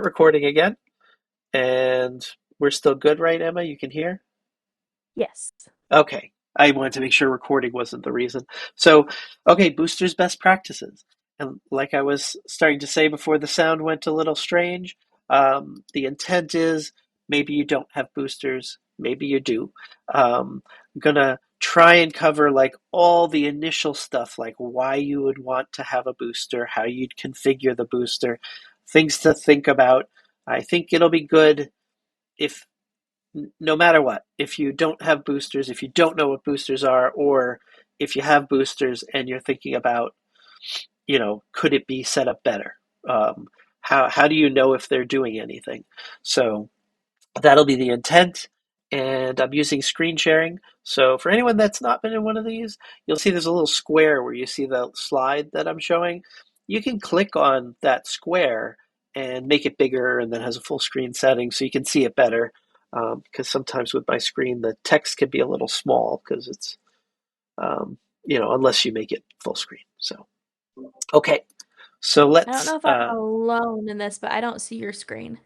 recording again, and we're still good, right, Emma? You can hear? Yes. Okay. I wanted to make sure recording wasn't the reason. So, okay, boosters best practices. And like I was starting to say before the sound went a little strange, the intent is maybe you don't have boosters, maybe you do. I'm gonna try and cover like all the initial stuff, like why you would want to have a booster, how you'd configure the booster, things to think about. I think it'll be good if no matter what, if you don't have boosters, if you don't know what boosters are, or if you have boosters and you're thinking about, could it be set up better? Um, how do you know if they're doing anything? So that'll be the intent. And I'm using screen sharing. So for anyone that's not been in one of these, you'll see there's a little square where you see the slide that I'm showing. You can click on that square and make it bigger, and then has a full screen setting so you can see it better. Because sometimes with my screen, the text can be a little small because it's, unless you make it full screen. So, okay. So I don't let's, know if I'm alone in this, but I don't see your screen.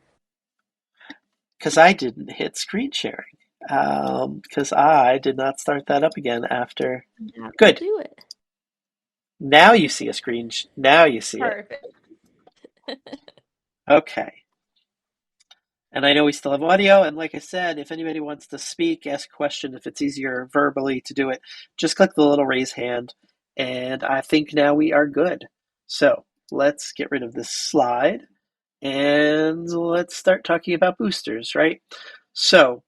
because I didn't hit screen sharing. Because I did not start that up again after. That will Good. do it. Now you see a screen. Now you see it. Perfect. Okay. And I know we still have audio. And like I said, if anybody wants to speak, ask a question, if it's easier verbally to do it, just click the little raise hand. And I think now we are good. So let's get rid of this slide and let's start talking about boosters, right? So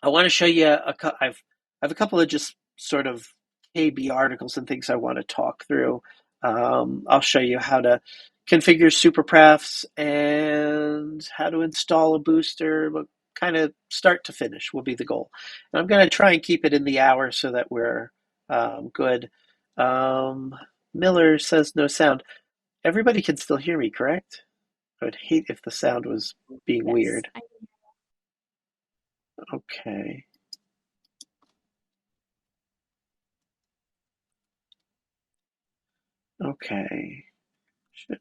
I want to show you I have a couple of just sort of KB articles and things I want to talk through. I'll show you how to configure superprefs and how to install a booster, but kind of start to finish will be the goal. And I'm going to try and keep it in the hour so that we're good. Um, Miller says no sound. Everybody can still hear me, correct? I would hate if the sound was being Yes. weird. Okay. Okay. Should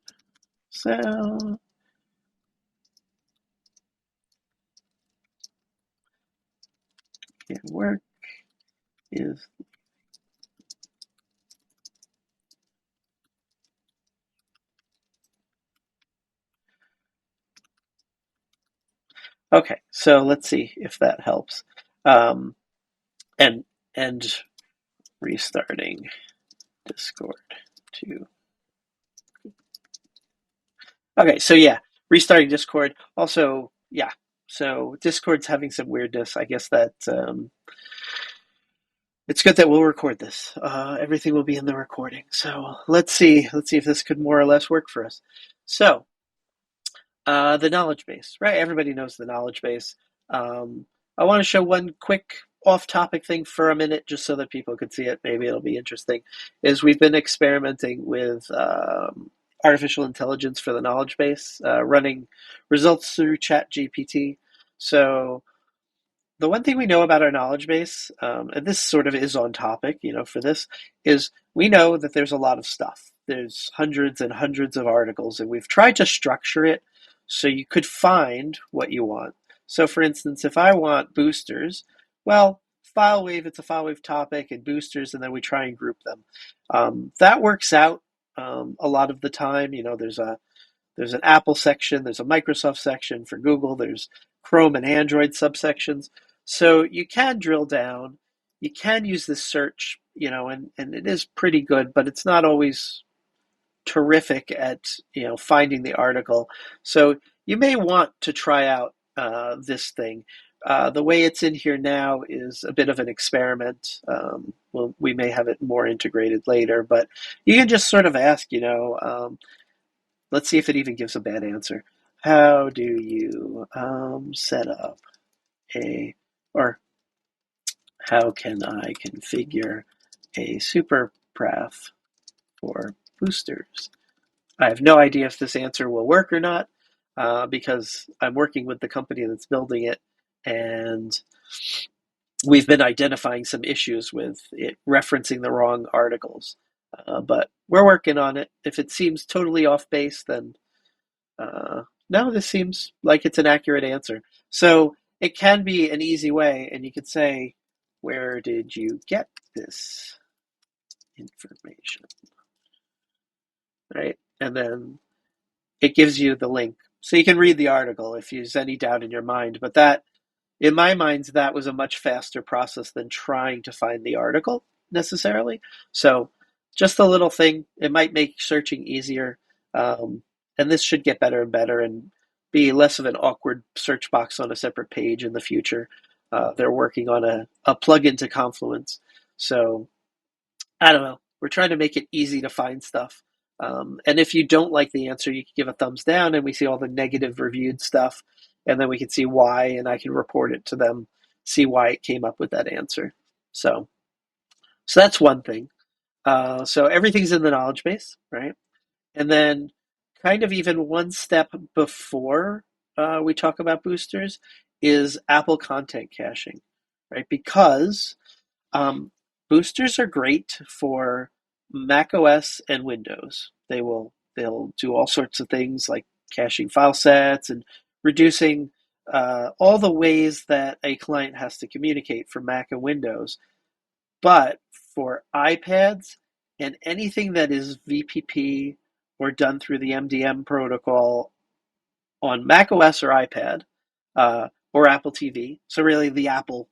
sound. Can work is okay. So let's see if that helps. Um, and and restarting Discord to okay. So yeah, restarting Discord. Also, yeah. So Discord's having some weirdness. I guess that it's good that we'll record this. Everything will be in the recording. So let's see. Let's see if this could more or less work for us. So the knowledge base, right? Everybody knows the knowledge base. I want to show one quick off-topic thing for a minute, just so that people could see it. Maybe it'll be interesting. Is we've been experimenting with artificial intelligence for the knowledge base, running results through ChatGPT. So the one thing we know about our knowledge base, and this sort of is on topic, for this, is we know that there's a lot of stuff. There's hundreds and hundreds of articles, and we've tried to structure it so you could find what you want. So, for instance, if I want boosters, well, FileWave, it's a FileWave topic, and boosters, and then we try and group them. That works out a lot of the time. There's an Apple section, there's a Microsoft section for Google, there's Chrome and Android subsections. So you can drill down, you can use this search, and it is pretty good, but it's not always terrific at, finding the article. So you may want to try out this thing. The way it's in here now is a bit of an experiment. We may have it more integrated later, but you can just sort of ask, let's see if it even gives a bad answer. How do you set up a, or how can I configure a super pref for boosters? I have no idea if this answer will work or not because I'm working with the company that's building it, and we've been identifying some issues with it referencing the wrong articles. But we're working on it. If it seems totally off base, then no, this seems like it's an accurate answer. So it can be an easy way, and you could say, where did you get this information? Right? And then it gives you the link. So you can read the article if there's any doubt in your mind. But that, in my mind, that was a much faster process than trying to find the article necessarily. So just a little thing, it might make searching easier. Um, and this should get better and better and be less of an awkward search box on a separate page in the future. They're working on a plugin to Confluence. So I don't know. We're trying to make it easy to find stuff. And if you don't like the answer, you can give a thumbs down, and we see all the negative reviewed stuff, and then we can see why, and I can report it to them, see why it came up with that answer. So, so that's one thing. So everything's in the knowledge base, right? And then, kind of even one step before we talk about boosters is Apple content caching, right? Because boosters are great for Mac OS and Windows. They'll do all sorts of things like caching file sets and reducing all the ways that a client has to communicate for Mac and Windows. But for iPads and anything that is VPP or done through the MDM protocol on Mac OS or iPad or Apple TV, so really the Apple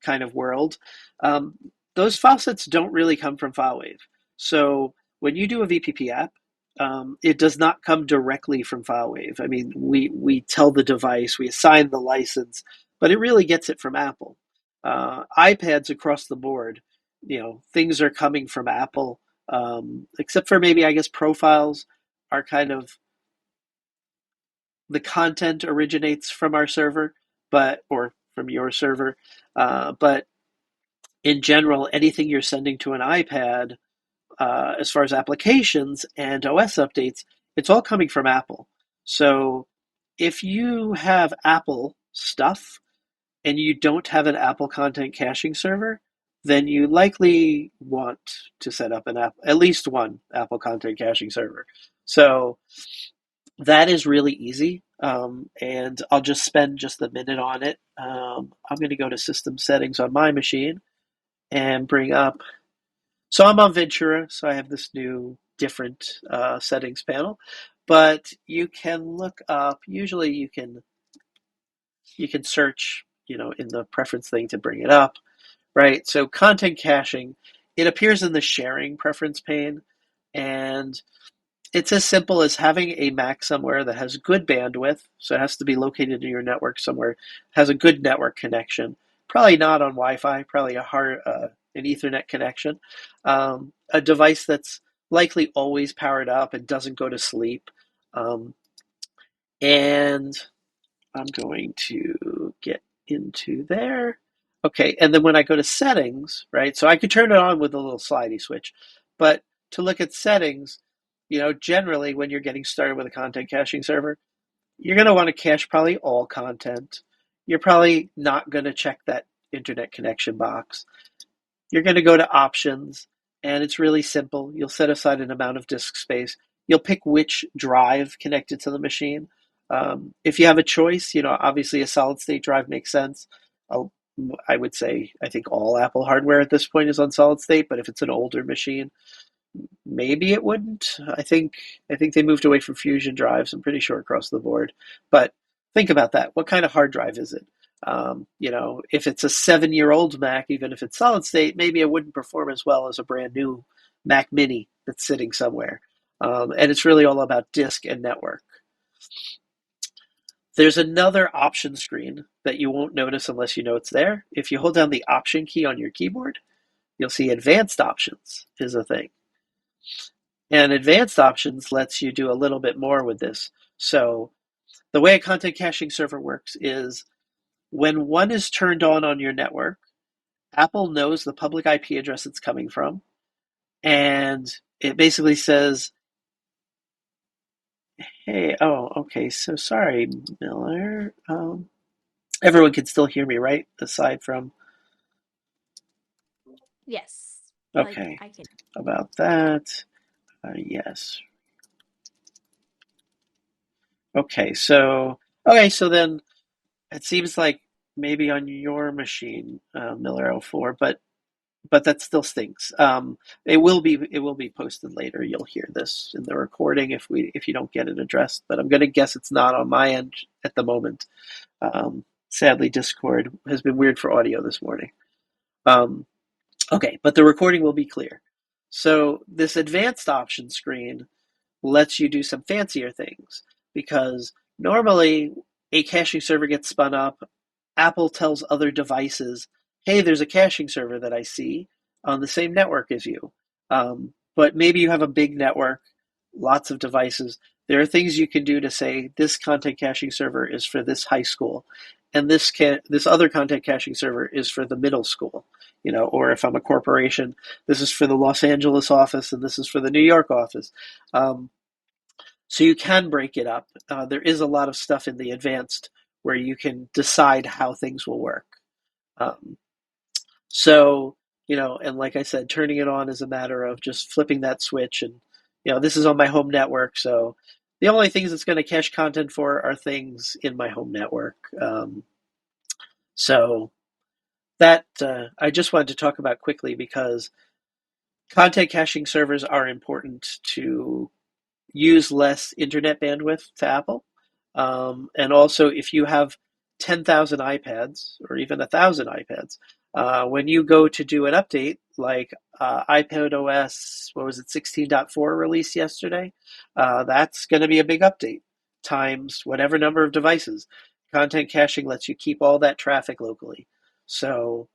kind of world, um, those file sets don't really come from FileWave. So when you do a VPP app, it does not come directly from FileWave. I mean, we tell the device, we assign the license, but it really gets it from Apple. iPads across the board, things are coming from Apple, except for maybe, I guess, profiles are kind of the content originates from our server, or from your server, but in general, anything you're sending to an iPad, as far as applications and OS updates, it's all coming from Apple. So if you have Apple stuff and you don't have an Apple content caching server, then you likely want to set up at least one Apple content caching server. So that is really easy, and I'll just spend just a minute on it. I'm going to go to System Settings on my machine and bring up. So I'm on Ventura, so I have this new different settings panel. But you can look up. Usually, you can search, in the preference thing to bring it up, right? So content caching, it appears in the sharing preference pane, and it's as simple as having a Mac somewhere that has good bandwidth, so it has to be located in your network somewhere, has a good network connection. Probably not on Wi-Fi, probably an Ethernet connection. A device that's likely always powered up and doesn't go to sleep. Um, and I'm going to get into there. Okay, and then when I go to settings, right? So I could turn it on with a little slidey switch, but to look at settings, generally when you're getting started with a content caching server, you're going to want to cache probably all content. You're probably not going to check that internet connection box. You're going to go to options, and it's really simple. You'll set aside an amount of disk space. You'll pick which drive connected to the machine. If you have a choice, obviously a solid state drive makes sense. I'll, I would say I think all Apple hardware at this point is on solid state, but if it's an older machine, maybe it wouldn't. I think they moved away from fusion drives. I'm pretty sure across the board. But think about that. What kind of hard drive is it? If it's a 7-year-old Mac, even if it's solid state, maybe it wouldn't perform as well as a brand new Mac Mini that's sitting somewhere. And it's really all about disk and network. There's another option screen that you won't notice unless you know it's there. If you hold down the Option key on your keyboard, you'll see Advanced Options is a thing. And Advanced Options lets you do a little bit more with this. So the way a content caching server works is when one is turned on your network, Apple knows the public IP address it's coming from, and it basically says, "Hey, oh, okay, so sorry, Miller. Everyone can still hear me, right? Aside from, Yes. Like okay, I can. about that. Yes. Okay, so then it seems like maybe on your machine, Miller '04, but that still stinks. It will be posted later. You'll hear this in the recording if you don't get it addressed. But I'm going to guess it's not on my end at the moment. Sadly, Discord has been weird for audio this morning. Um, okay, but the recording will be clear. So this advanced option screen lets you do some fancier things because normally a caching server gets spun up. Apple tells other devices, hey, there's a caching server that I see on the same network as you. But maybe you have a big network, lots of devices. There are things you can do to say this content caching server is for this high school, and this other content caching server is for the middle school. Or if I'm a corporation, this is for the Los Angeles office and this is for the New York office. Um, so you can break it up. There is a lot of stuff in the advanced where you can decide how things will work. Um, and like I said, turning it on is a matter of just flipping that switch. And, this is on my home network. So the only things it's going to cache content for are things in my home network. So that I just wanted to talk about quickly because content caching servers are important to use less internet bandwidth to Apple. And also, if you have 10,000 iPads or even 1,000 iPads, when you go to do an update like iPad OS, what was it, 16.4 release yesterday, that's going to be a big update times whatever number of devices. Content caching lets you keep all that traffic locally. So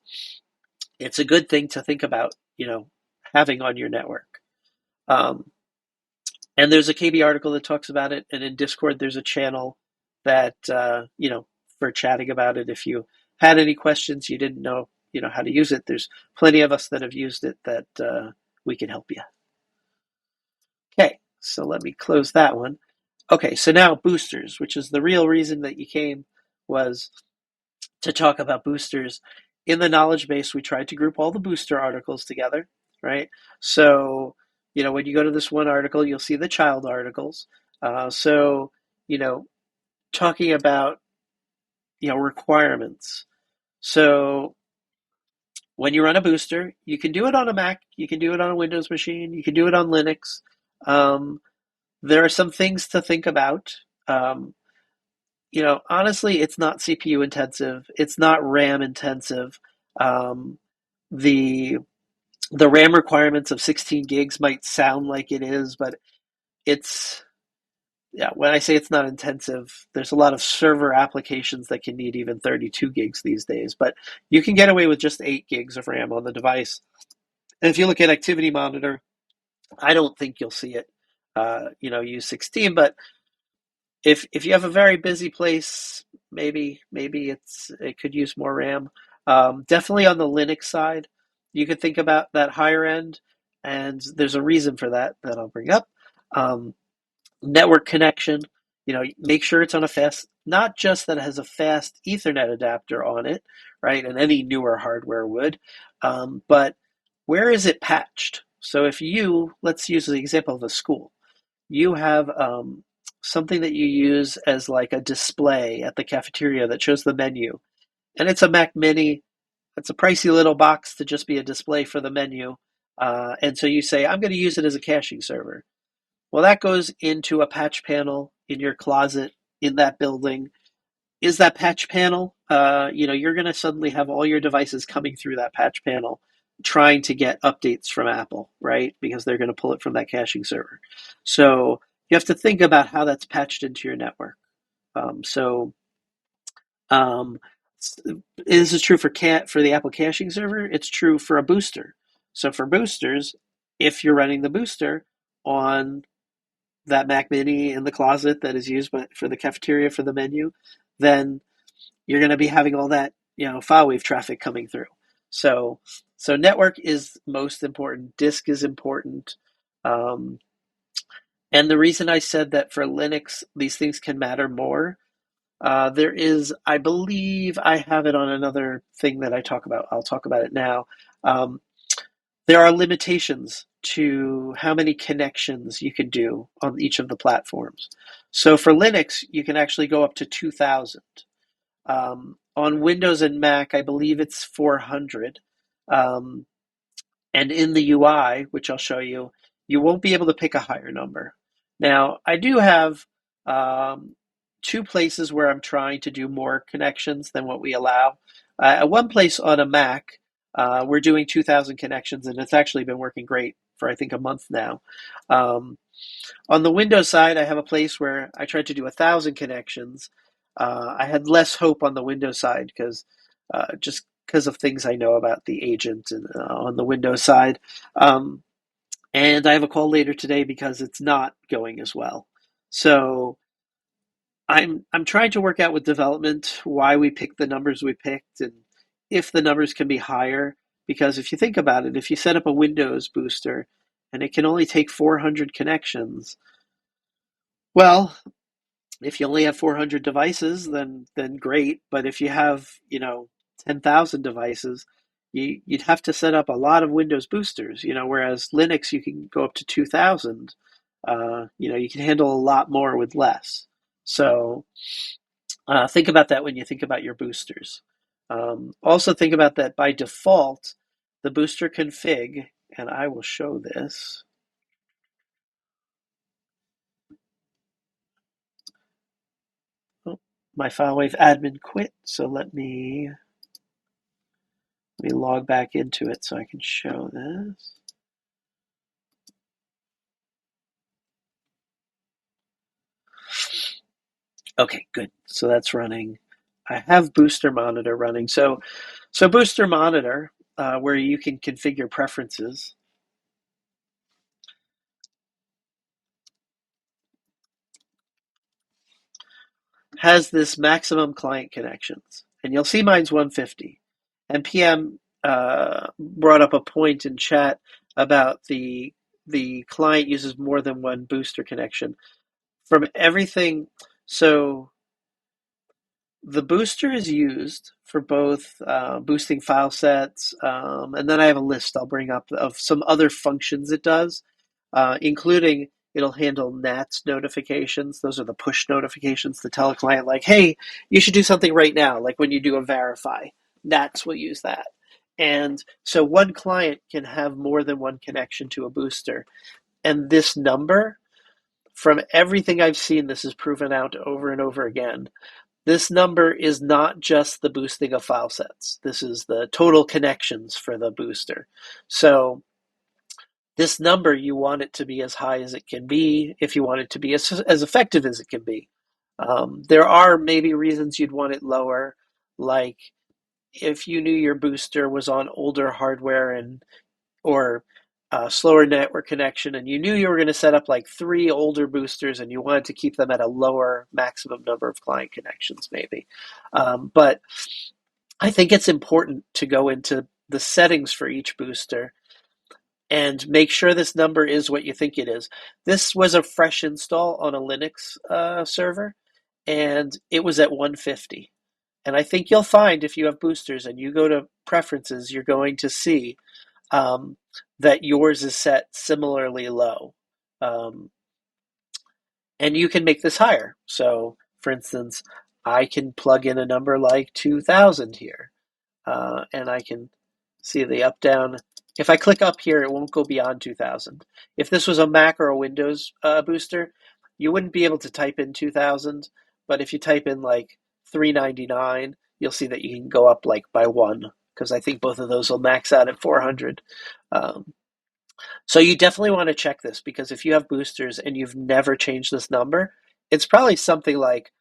it's a good thing to think about, having on your network. Um, and there's a KB article that talks about it, and in Discord there's a channel that for chatting about it. If you had any questions, you didn't know how to use it, there's plenty of us that have used it that we can help you. Okay, so let me close that one. Okay, so now boosters, which is the real reason that you came, was to talk about boosters. In the knowledge base, we tried to group all the booster articles together, right? So, when you go to this one article, you'll see the child articles. So, you know, talking about, requirements. So, when you run a booster, you can do it on a Mac, you can do it on a Windows machine, you can do it on Linux. Um, there are some things to think about. Um, honestly, it's not CPU intensive. It's not RAM intensive. Um, the the RAM requirements of 16 gigs might sound like it is, but it's yeah. When I say it's not intensive, there's a lot of server applications that can need even 32 gigs these days. But you can get away with just 8 gigs of RAM on the device. And if you look at Activity Monitor, I don't think you'll see it. Use 16, but if you have a very busy place, maybe it could use more RAM. Definitely on the Linux side, you could think about that higher end, and there's a reason for that I'll bring up. Um, Network connection, make sure it's on a fast, not just that it has a fast Ethernet adapter on it, right? And any newer hardware would, but where is it patched? So let's use the example of a school. You have something that you use as like a display at the cafeteria that shows the menu. And it's a Mac Mini. It's a pricey little box to just be a display for the menu. And so you say, I'm going to use it as a caching server. Well, that goes into a patch panel in your closet in that building. Is that patch panel? You're going to suddenly have all your devices coming through that patch panel trying to get updates from Apple, right? Because they're going to pull it from that caching server. So you have to think about how that's patched into your network. So um, this is true for the Apple caching server. It's true for a booster. So for boosters, if you're running the booster on that Mac Mini in the closet that is used for the cafeteria for the menu, then you're going to be having all that FileWave traffic coming through. So network is most important. Disk is important. Um, and the reason I said that for Linux these things can matter more, there is, I believe, I have it on another thing that I talk about. I'll talk about it now. Um, there are limitations to how many connections you can do on each of the platforms. So for Linux, you can actually go up to 2,000. On Windows and Mac, I believe it's 400. Um, and in the UI, which I'll show you, you won't be able to pick a higher number. Now, I do have two places where I'm trying to do more connections than what we allow. At one place on a Mac, we're doing 2,000 connections, and it's actually been working great for I think a month now. Um, on the Windows side, I have a place where I tried to do 1,000 connections. I had less hope on the Windows side because just because of things I know about the agent and on the Windows side. Um, and I have a call later today because it's not going as well. So I'm trying to work out with development why we picked the numbers we picked and if the numbers can be higher. Because if you think about it, if you set up a Windows booster and it can only take 400 connections, well, if you only have 400 devices, then great. But if you have 10,000 devices, you'd have to set up a lot of Windows boosters. Whereas Linux you can go up to 2,000. You can handle a lot more with less. So think about that when you think about your boosters. Also think about that by default, the booster config, and I will show this. Oh, my FileWave admin quit, so let me log back into it so I can show this. Okay, good. So that's running. I have Booster Monitor running. So Booster Monitor, where you can configure preferences, has this maximum client connections. And you'll see mine's 150. And PM brought up a point in chat about the client uses more than one booster connection. From everything, so the booster is used for both boosting file sets, and then I have a list I'll bring up of some other functions it does, including it'll handle NATS notifications. Those are the push notifications to tell a client, like, hey, you should do something right now, like when you do a verify. NATS will use that. And so one client can have more than one connection to a booster. And this number, from everything I've seen, this is proven out over and over again. This number is not just the boosting of file sets. This is the total connections for the booster. So this number, you want it to be as high as it can be if you want it to be as effective as it can be. There are maybe reasons you'd want it lower, like if you knew your booster was on older hardware or slower network connection, and you knew you were going to set up like 3 older boosters and you wanted to keep them at a lower maximum number of client connections, maybe. But I think it's important to go into the settings for each booster and make sure this number is what you think it is. This was a fresh install on a Linux server, and it was at 150. And I think you'll find if you have boosters and you go to preferences, you're going to see um, that yours is set similarly low. Um, and you can make this higher. So, for instance, I can plug in a number like 2,000 here, and I can see the up down. If I click up here, it won't go beyond 2,000. If this was a Mac or a Windows booster, you wouldn't be able to type in 2,000. But if you type in like 399, you'll see that you can go up like by one, because I think both of those will max out at 400. Um, so you definitely want to check this, because if you have boosters and you've never changed this number, it's probably something like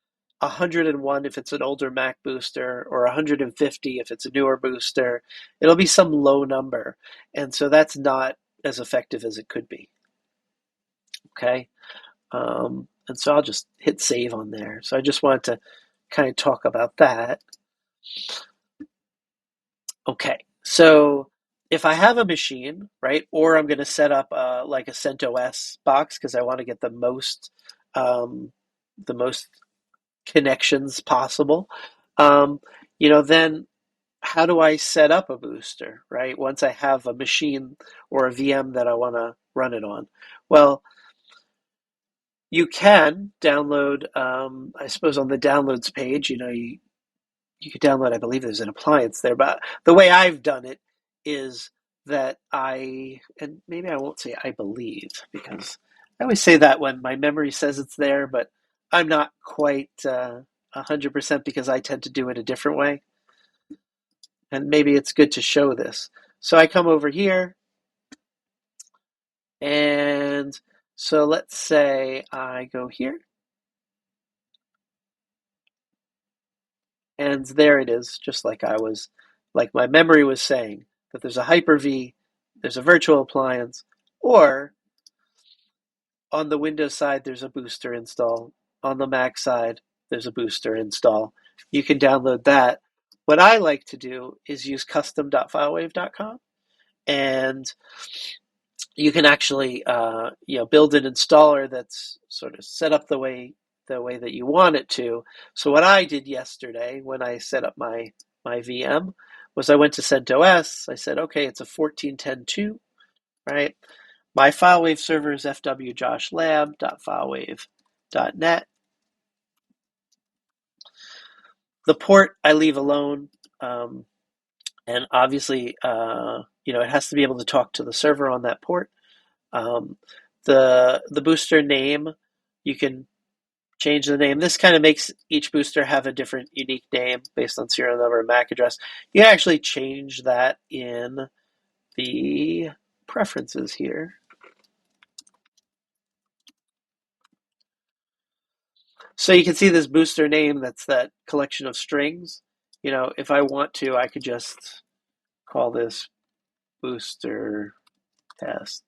101 if it's an older Mac booster, or 150 if it's a newer booster. It'll be some low number. And so that's not as effective as it could be. Okay. And so I'll just hit save on there. So I just wanted to kind of talk about that. Okay. So if I have a machine, right, or I'm going to set up like a CentOS box because I want to get the most connections possible, then how do I set up a booster, right? Once I have a machine or a VM that I want to run it on. Well, you can download, I suppose on the downloads page, you could download, I believe there's an appliance there, but the way I've done it is that and maybe I won't say I believe, because I always say that when my memory says it's there, but I'm not quite 100% because I tend to do it a different way. And maybe it's good to show this. So I come over here, and so let's say I go here, and there it is, just like my memory was saying, that there's a Hyper-V, there's a virtual appliance, or on the Windows side, there's a booster install. On the Mac side, there's a booster install. You can download that. What I like to do is use custom.filewave.com, and you can actually build an installer that's sort of set up the way that you want it to. So what I did yesterday when I set up my VM was I went to CentOS. I said, okay, it's a 14.10.2, right? My FileWave server is fwjoshlab.filewave.net. The port I leave alone, and obviously, it has to be able to talk to the server on that port. The booster name, you can change the name. This kind of makes each booster have a different unique name based on serial number and MAC address. You can actually change that in the preferences here. So you can see this booster name, that's that collection of strings. If I want to, I could just call this booster test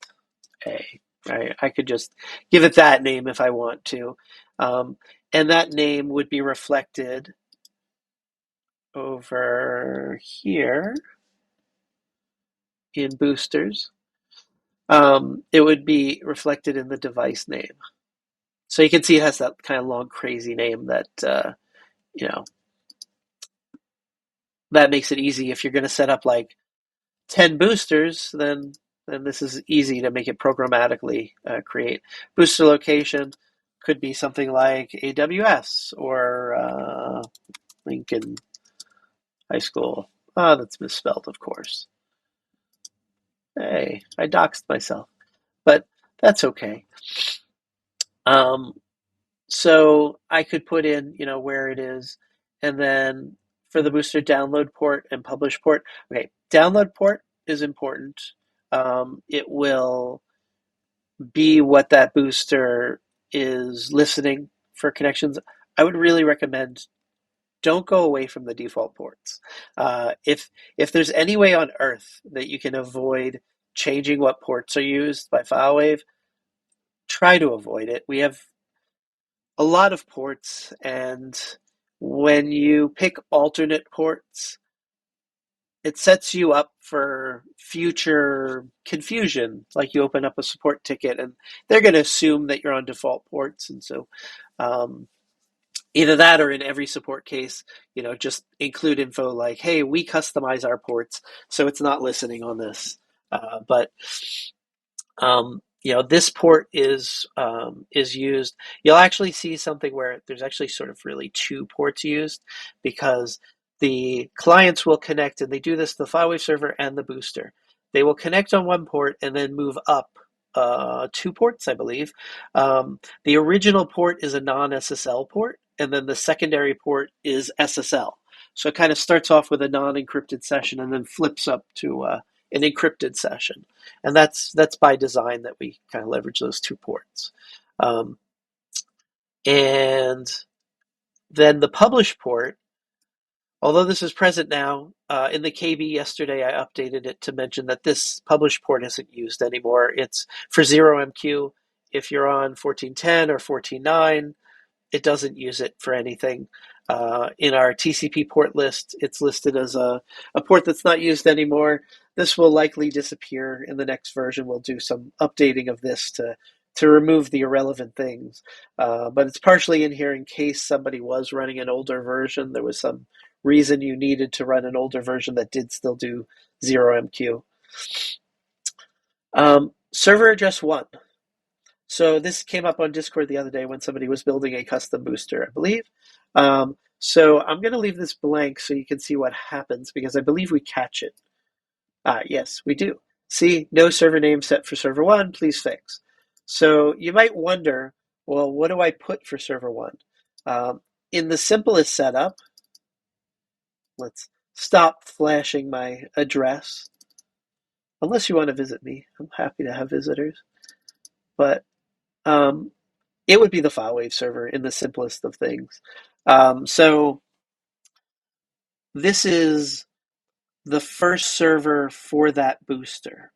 A, right? I could just give it that name if I want to. And that name would be reflected over here in boosters. It would be reflected in the device name. So you can see it has that kind of long, crazy name that, that makes it easy. If you're going to set up like 10 boosters, then this is easy to make it programmatically create. Booster location could be something like AWS or Lincoln High School. Oh, that's misspelled, of course. Hey, I doxed myself, but that's okay. So I could put in, where it is, and then for the booster download port and publish port. Okay, download port is important. It will be what that booster is listening for connections. I would really recommend don't go away from the default ports. If there's any way on earth that you can avoid changing what ports are used by FileWave, try to avoid it. We have a lot of ports, and when you pick alternate ports, it sets you up for future confusion. Like you open up a support ticket and they're going to assume that you're on default ports. And so either that or in every support case, just include info like, hey, we customize our ports, so it's not listening on this. But this port is used. You'll actually see something where there's actually sort of really two ports used, because the clients will connect, and they do this to the FileWave server and the booster. They will connect on one port and then move up two ports, I believe. The original port is a non-SSL port, and then the secondary port is SSL. So it kind of starts off with a non-encrypted session and then flips up to an encrypted session. And that's by design, that we kind of leverage those two ports. And then the publish port, although this is present now, in the KB yesterday I updated it to mention that this publish port isn't used anymore. It's for 0MQ. If you're on 14.10 or 14.9, it doesn't use it for anything. In our TCP port list, it's listed as a port that's not used anymore. This will likely disappear in the next version. We'll do some updating of this to to remove the irrelevant things. But it's partially in here in case somebody was running an older version. There was some reason you needed to run an older version that did still do 0MQ. Server address 1. So this came up on Discord the other day when somebody was building a custom booster, I believe. So I'm going to leave this blank so you can see what happens because I believe we catch it. Yes, we do. See, no server name set for server 1, please fix. So you might wonder, well, what do I put for server 1? In the simplest setup, let's stop flashing my address. Unless you want to visit me, I'm happy to have visitors. But it would be the FileWave server in the simplest of things. So this is the first server for that booster.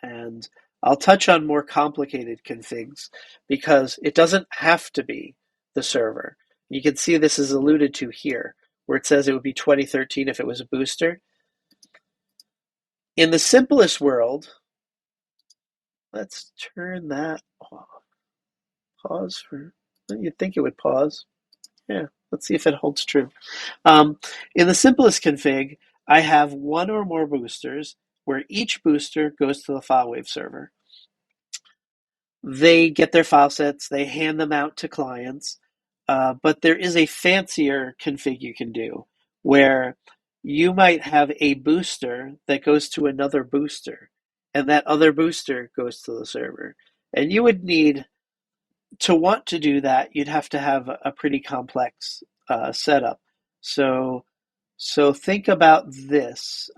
And I'll touch on more complicated configs because it doesn't have to be the server. You can see this is alluded to here, where it says it would be 2013 if it was a booster. In the simplest world, let's turn that off. Pause for, you'd think it would pause. Yeah, let's see if it holds true. In the simplest config, I have one or more boosters where each booster goes to the FileWave server. They get their file sets, they hand them out to clients, but there is a fancier config you can do where you might have a booster that goes to another booster, and that other booster goes to the server. And you would need to want to do that, you'd have to have a pretty complex setup. So think about this.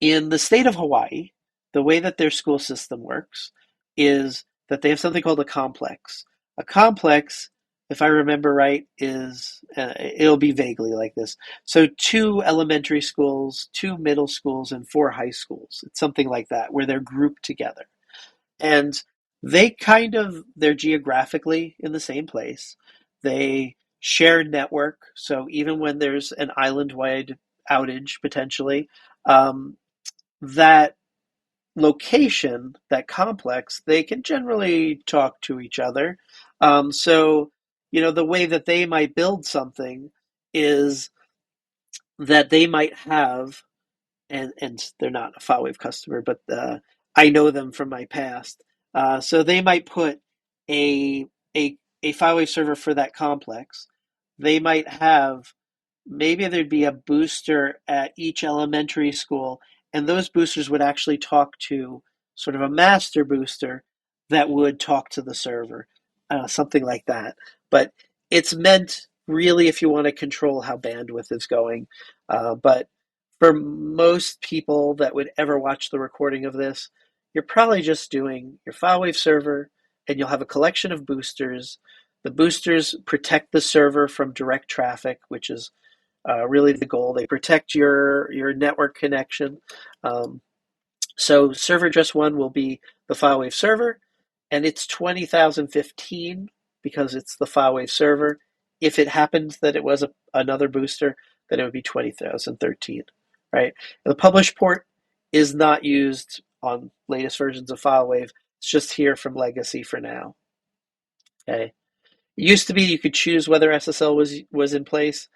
In the state of Hawaii, the way that their school system works is that they have something called a complex. A complex, if I remember right, is it'll be vaguely like this. So 2 elementary schools, 2 middle schools, and 4 high schools. It's something like that, where they're grouped together. And they're geographically in the same place. They share network. So even when there's an island-wide outage potentially, that location, that complex, they can generally talk to each other. So, the way that they might build something is that they might have, and they're not a FileWave customer, but I know them from my past. So they might put a, a FileWave server for that complex. They might have, maybe there'd be a booster at each elementary school, and those boosters would actually talk to sort of a master booster that would talk to the server, something like that. But it's meant really if you want to control how bandwidth is going. But for most people that would ever watch the recording of this, you're probably just doing your FileWave server, and you'll have a collection of boosters. The boosters protect the server from direct traffic, which is really the goal. They protect your network connection. So server address 1 will be the FileWave server, and it's 20,015 because it's the FileWave server. If it happened that it was another booster, then it would be 20,013, right? And the publish port is not used on latest versions of FileWave. It's just here from legacy for now. Okay. It used to be you could choose whether SSL was in place.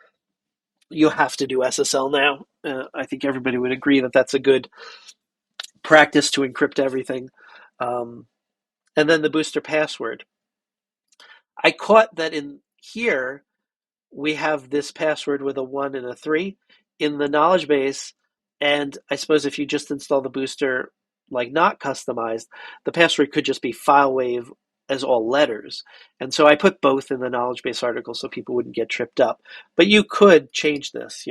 You have to do SSL now. I think everybody would agree that that's a good practice to encrypt everything. And then the booster password. I caught that in here we have this password with a 1 and a 3 in the knowledge base. And I suppose if you just install the booster, like not customized, the password could just be FileWave as all letters. And so I put both in the knowledge base article so people wouldn't get tripped up. But you could change this,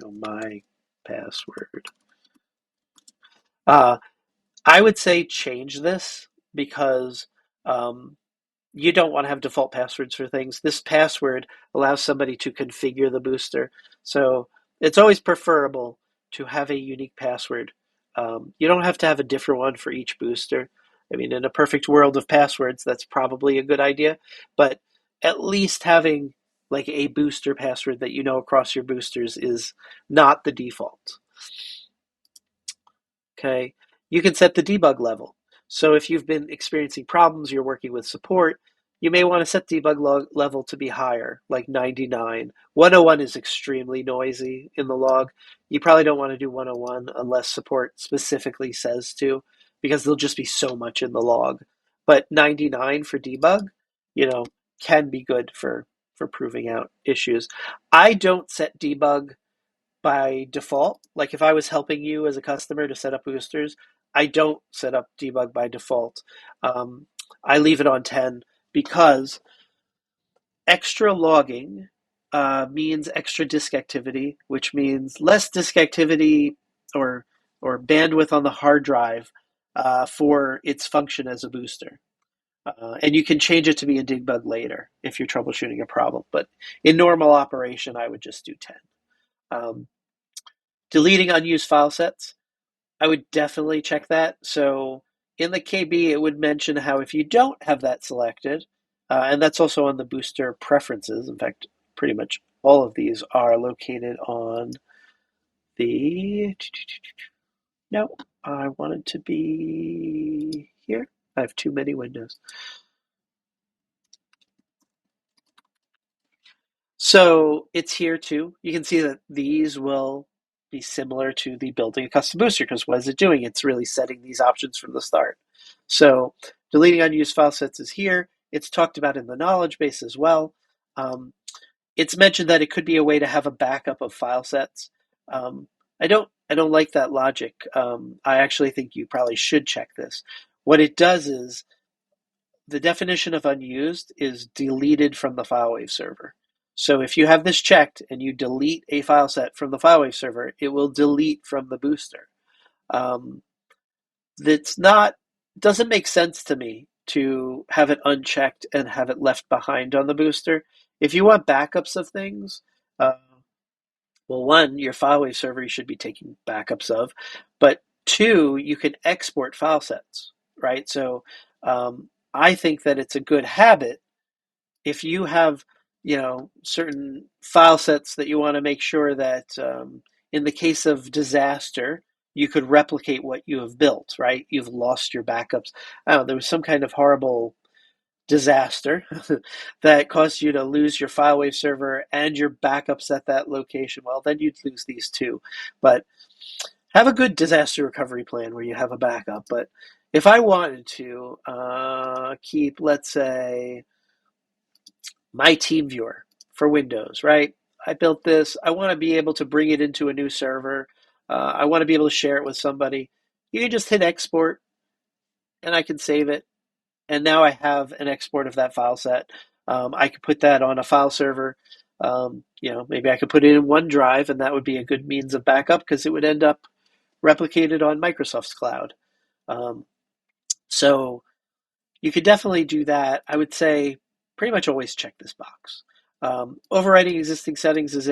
my password. I would say change this because you don't want to have default passwords for things. This password allows somebody to configure the booster. So it's always preferable to have a unique password. You don't have to have a different one for each booster. I mean, in a perfect world of passwords, that's probably a good idea. But at least having like a booster password that you know across your boosters is not the default. Okay. You can set the debug level. So if you've been experiencing problems, you're working with support, you may want to set debug level to be higher, like 99. 101 is extremely noisy in the log. You probably don't want to do 101 unless support specifically says to, because there'll just be so much in the log. But 99 for debug, you know, can be good for proving out issues. I don't set debug by default. Like if I was helping you as a customer to set up boosters, I don't set up debug by default. Um, I leave it on 10 because extra logging means extra disk activity, which means less disk activity or or bandwidth on the hard drive for its function as a booster. And you can change it to be a debug later if you're troubleshooting a problem. But in normal operation, I would just do 10. Um, Deleting unused file sets, I would definitely check that. So in the KB, it would mention how if you don't have that selected, and that's also on the booster preferences. In fact, pretty much all of these are located on the. No, I want it to be here. I have too many windows. So it's here too. You can see that these will be similar to the building a custom booster because what is it doing? It's really setting these options from the start. So deleting unused file sets is here. It's talked about in the knowledge base as well. Um, it's mentioned that it could be a way to have a backup of file sets. I don't like that logic. I actually think you probably should check this. What it does is the definition of unused is deleted from the FileWave server. So if you have this checked and you delete a file set from the FileWave server, it will delete from the booster. Um, that's not doesn't make sense to me to have it unchecked and have it left behind on the booster. If you want backups of things, uh, well, one, your FileWave server you should be taking backups of, but two, you can export file sets, right? So I think that it's a good habit if you have, certain file sets that you want to make sure that in the case of disaster, you could replicate what you have built, right? You've lost your backups. I don't know, there was some kind of horrible disaster that caused you to lose your FileWave server and your backups at that location. Well, then you'd lose these too. But have a good disaster recovery plan where you have a backup. But if I wanted to keep, let's say, my team viewer for Windows, right? I built this. I want to be able to bring it into a new server. I want to be able to share it with somebody. You can just hit export and I can save it. And now I have an export of that file set. I could put that on a file server. Maybe I could put it in OneDrive, and that would be a good means of backup because it would end up replicated on Microsoft's cloud. Um, so you could definitely do that. I would say pretty much always check this box. Overriding existing settings is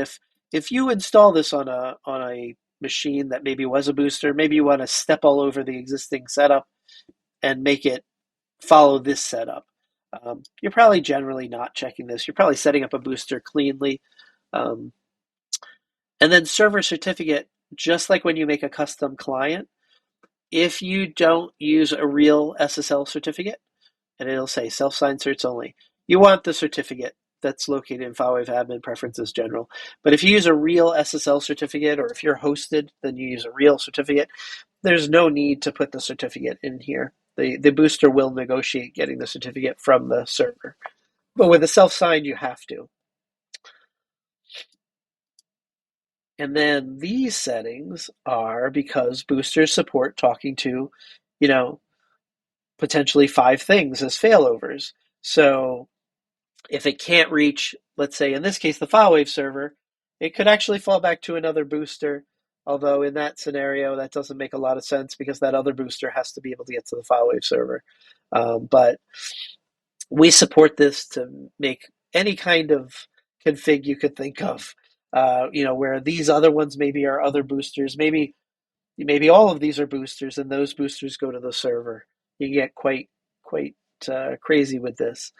if you install this on a machine that maybe was a booster, maybe you want to step all over the existing setup and make it follow this setup. You're probably generally not checking this. You're probably setting up a booster cleanly. Um, and then server certificate, just like when you make a custom client, if you don't use a real SSL certificate, and it'll say self-signed certs only, you want the certificate that's located in FileWave admin preferences general. But if you use a real SSL certificate, or if you're hosted, then you use a real certificate, there's no need to put the certificate in here. The booster will negotiate getting the certificate from the server. But with a self-signed, you have to. And then these settings are because boosters support talking to, you know, potentially 5 things as failovers. So if it can't reach, let's say in this case, the FileWave server, it could actually fall back to another booster. Although in that scenario, that doesn't make a lot of sense because that other booster has to be able to get to the FileWave server. But we support this to make any kind of config you could think of. Where these other ones maybe are other boosters. Maybe all of these are boosters, and those boosters go to the server. You get quite crazy with this.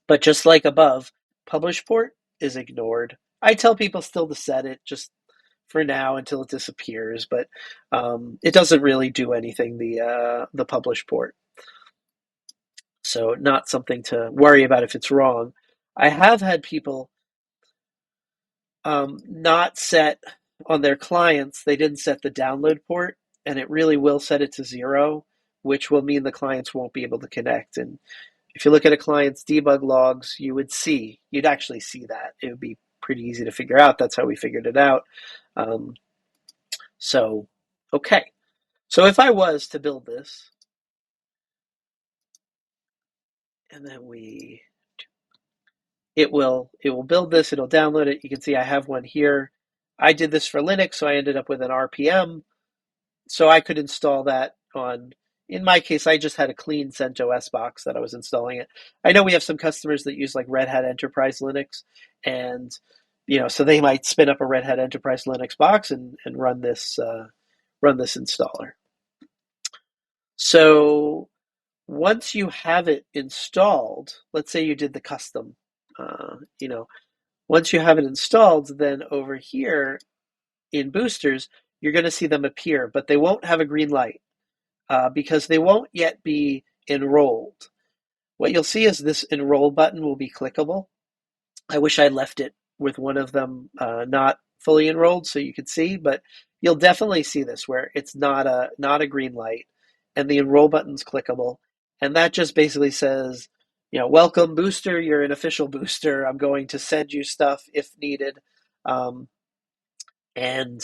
But just like above, publish port is ignored. I tell people still to set it, just for now until it disappears, but it doesn't really do anything, the publish port. So not something to worry about if it's wrong. I have had people not set on their clients, they didn't set the download port, and it really will set it to 0, which will mean the clients won't be able to connect. And if you look at a client's debug logs, you'd actually see that. It would be pretty easy to figure out. That's how we figured it out. Um, so, okay. So if I was to build this, and then it will build this, it'll download it. You can see I have one here. I did this for Linux, so I ended up with an RPM. So I could install that in my case, I just had a clean CentOS box that I was installing it. I know we have some customers that use like Red Hat Enterprise Linux, and so they might spin up a Red Hat Enterprise Linux box and run this installer. So once you have it installed, let's say you did the custom, once you have it installed, then over here in Boosters, you're going to see them appear, but they won't have a green light because they won't yet be enrolled. What you'll see is this enroll button will be clickable. I wish I left it with one of them not fully enrolled so you could see, but you'll definitely see this where it's not a green light and the enroll button's clickable. And that just basically says, welcome booster, you're an official booster. I'm going to send you stuff if needed. And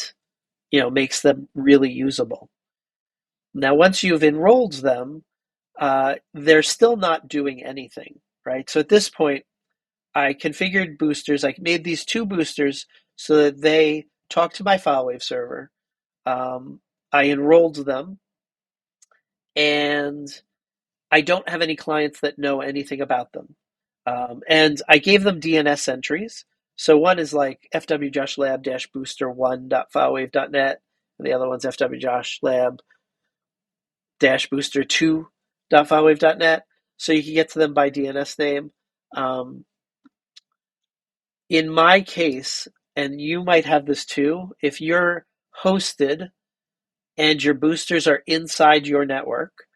makes them really usable. Now, once you've enrolled them, they're still not doing anything, right? So at this point, I configured boosters. I made these 2 boosters so that they talk to my FileWave server. I enrolled them, and I don't have any clients that know anything about them. And I gave them DNS entries. So one is like fwjoshlab-booster1.filewave.net, and the other one's fwjoshlab-booster2.filewave.net. So you can get to them by DNS name. In my case, and you might have this too, if you're hosted and your boosters are inside your network,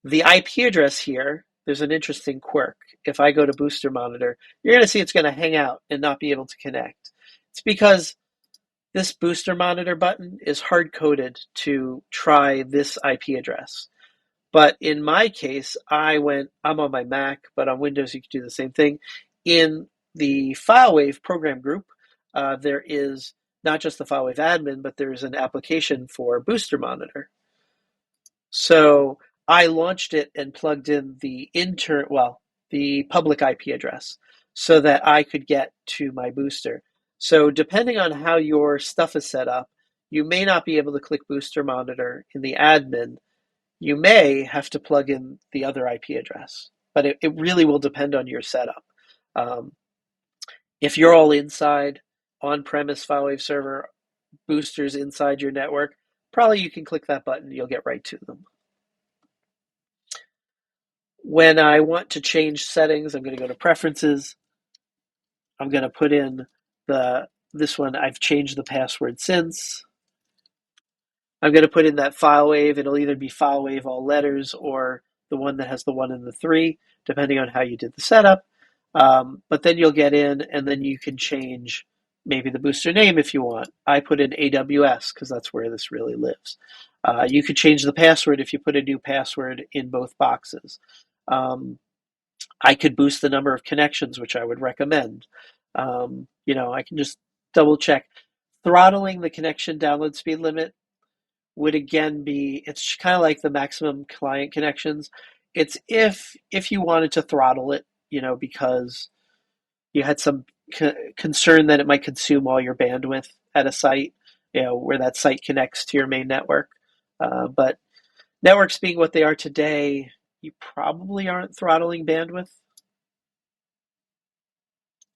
the IP address here, there's an interesting quirk. If I go to Booster Monitor, you're going to see it's going to hang out and not be able to connect. It's because this Booster Monitor button is hard-coded to try this IP address. But in my case, I'm on my Mac, but on Windows you can do the same thing. In the FileWave program group, there is not just the FileWave admin, but there's an application for Booster Monitor. So I launched it and plugged in the public IP address so that I could get to my booster. So depending on how your stuff is set up, you may not be able to click Booster Monitor in the admin. You may have to plug in the other IP address, but it really will depend on your setup. If you're all inside on-premise FileWave server, boosters inside your network, probably you can click that button, you'll get right to them. When I want to change settings, I'm going to go to Preferences. I'm going to put in this one. I've changed the password since. I'm going to put in that FileWave. It'll either be FileWave all letters or the one that has the 1 and the 3, depending on how you did the setup. But then you'll get in, and then you can change maybe the booster name if you want. I put in AWS because that's where this really lives. You could change the password if you put a new password in both boxes. I could boost the number of connections, which I would recommend. I can just double check. Throttling the connection download speed limit would again it's kind of like the maximum client connections. It's if you wanted to throttle it, because you had some concern that it might consume all your bandwidth at a site, where that site connects to your main network. But networks being what they are today, you probably aren't throttling bandwidth.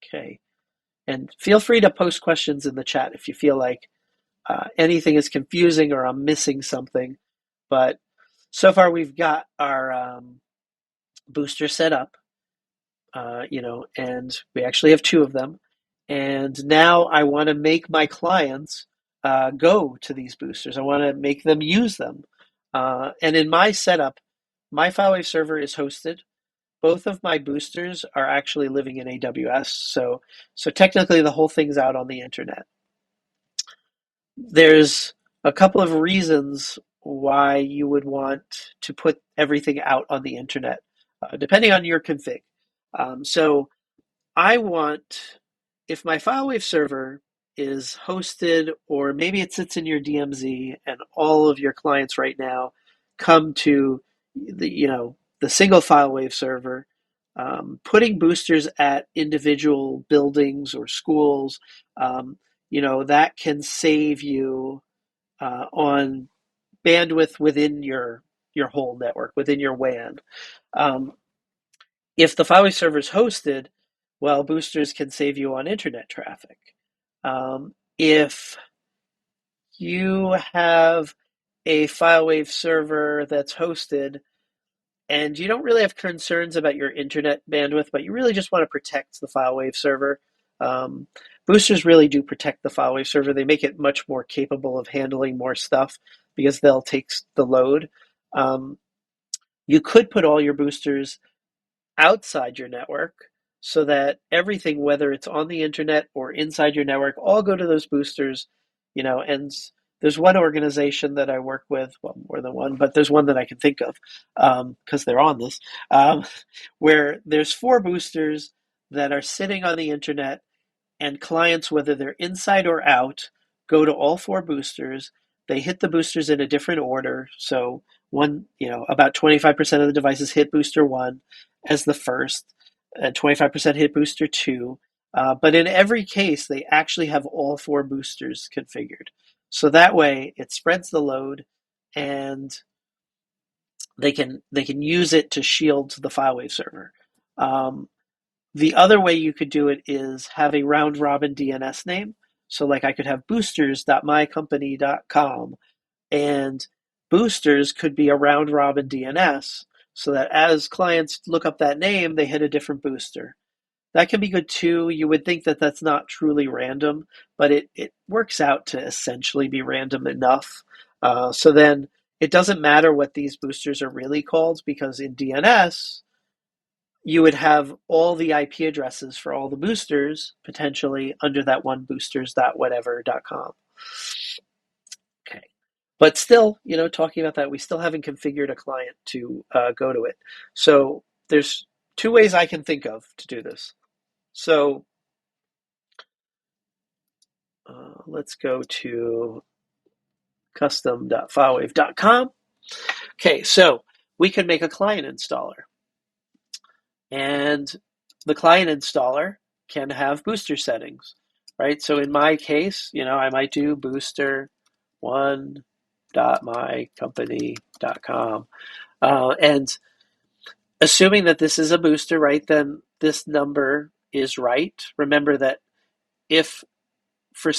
Okay. And feel free to post questions in the chat if you feel like anything is confusing or I'm missing something. But so far we've got our booster set up, and we actually have 2 of them. And now I want to make my clients go to these boosters. I want to make them use them. And in my setup, my FileWave server is hosted. Both of my boosters are actually living in AWS, so technically the whole thing's out on the internet. There's a couple of reasons why you would want to put everything out on the internet, depending on your config. So I want, if my FileWave server is hosted, or maybe it sits in your DMZ, and all of your clients right now come to the single FileWave server, putting boosters at individual buildings or schools, that can save you on bandwidth within your whole network, within your WAN. Um, if the FileWave server is hosted, well, boosters can save you on internet traffic. If you have a FileWave server that's hosted and you don't really have concerns about your internet bandwidth, but you really just want to protect the FileWave server, um, boosters really do protect the FileWave server. They make it much more capable of handling more stuff because they'll take the load. Um, you could put all your boosters outside your network so that everything, whether it's on the internet or inside your network, all go to those boosters, and there's one organization that I work with, well, more than one, but there's one that I can think of because they're on this, where there's 4 boosters that are sitting on the internet, and clients, whether they're inside or out, go to all 4 boosters. They hit the boosters in a different order. So about 25% of the devices hit booster one as the first, and 25% hit booster two. But in every case, they actually have all 4 boosters configured. So that way it spreads the load, and they can use it to shield the FileWave server. The other way you could do it is have a round robin DNS name. So like I could have boosters.mycompany.com, and boosters could be a round robin DNS so that as clients look up that name, they hit a different booster. That can be good too. You would think that that's not truly random, but it works out to essentially be random enough. So then it doesn't matter what these boosters are really called, because in DNS, you would have all the IP addresses for all the boosters potentially under that one boosters.whatever.com. Okay. But still, talking about that, we still haven't configured a client to go to it. So there's 2 ways I can think of to do this. So let's go to custom.filewave.com. Okay, so we can make a client installer. And the client installer can have booster settings, right? So in my case, I might do booster1.mycompany.com. And assuming that this is a booster, right, then this number is right. Remember that if for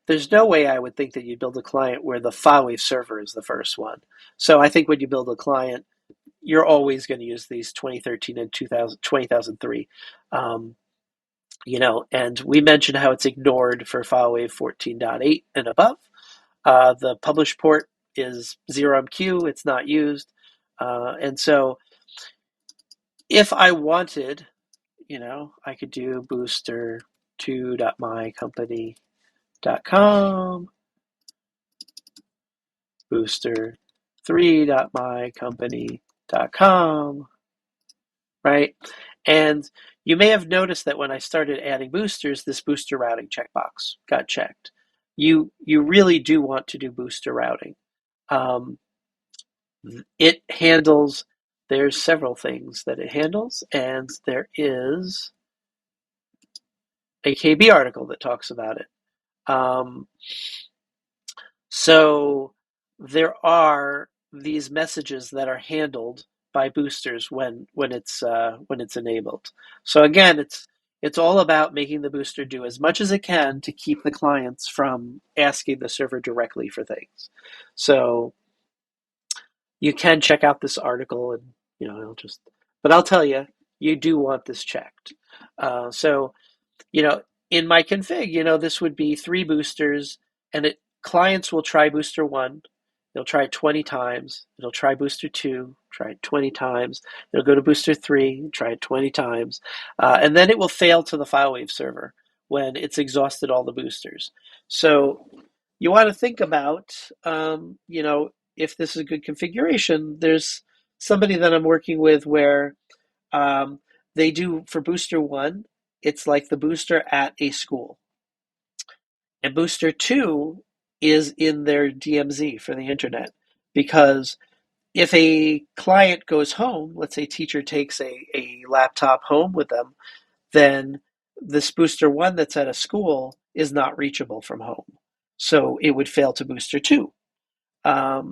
there's no way I would think that you build a client where the FileWave server is the first one. So I think when you build a client, you're always going to use these 2013 and 2003. And we mentioned how it's ignored for FileWave 14.8 and above. The publish port is 0MQ, it's not used. And so if I wanted, I could do booster2.mycompany.com, booster3.mycompany.com, right? And you may have noticed that when I started adding boosters, this booster routing checkbox got checked. You really do want to do booster routing. It handles, there's several things that it handles, and there is a KB article that talks about it. So there are these messages that are handled by boosters when it's enabled. So again, it's all about making the booster do as much as it can to keep the clients from asking the server directly for things. So you can check out this article, and but I'll tell you, you do want this checked. So in my config, this would be 3 boosters and clients will try booster one. They'll try it 20 times. It'll try booster two, try it 20 times. They'll go to booster three, try it 20 times. And then it will fail to the FileWave server when it's exhausted all the boosters. So you want to think about, if this is a good configuration. There's somebody that I'm working with where um, they do for booster one, it's like the booster at a school. And booster two is in their DMZ for the internet. Because if a client goes home, let's say teacher takes a laptop home with them, then this booster one that's at a school is not reachable from home. So it would fail to booster two.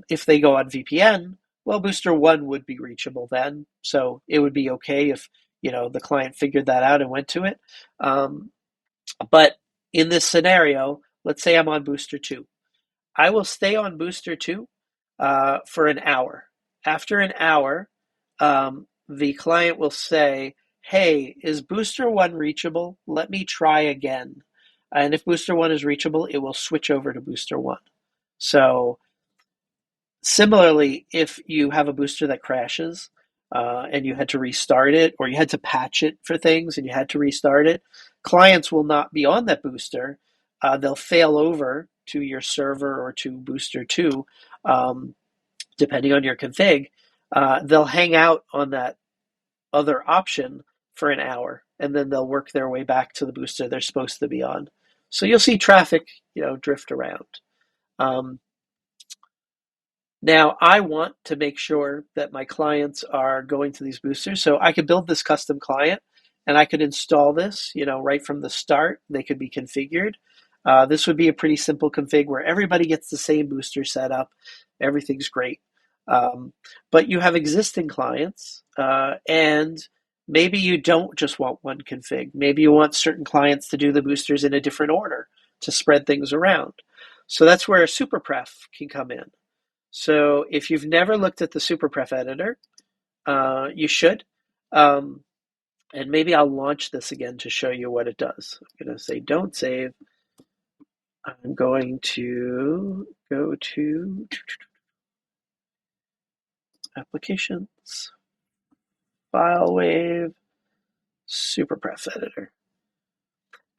If they go on VPN, well, booster one would be reachable then. So it would be okay if, the client figured that out and went to it. But in this scenario, let's say I'm on booster two. I will stay on booster two for an hour. After an hour, the client will say, hey, is booster one reachable? Let me try again. And if booster one is reachable, it will switch over to booster one. So similarly, if you have a booster that crashes and you had to restart it, or you had to patch it for things and you had to restart it, clients will not be on that booster. They'll fail over to your server or to booster two, depending on your config. They'll hang out on that other option for an hour, and then they'll work their way back to the booster they're supposed to be on. So you'll see traffic, drift around. Um, Now, I want to make sure that my clients are going to these boosters. So I could build this custom client and I could install this, right from the start. They could be configured. This would be a pretty simple config where everybody gets the same booster set up. Everything's great. But you have existing clients, and maybe you don't just want one config. Maybe you want certain clients to do the boosters in a different order to spread things around. So that's where a superpref can come in. So if you've never looked at the SuperPref editor, you should. And maybe I'll launch this again to show you what it does. I'm going to say don't save. I'm going to go to applications, FileWave, SuperPref editor.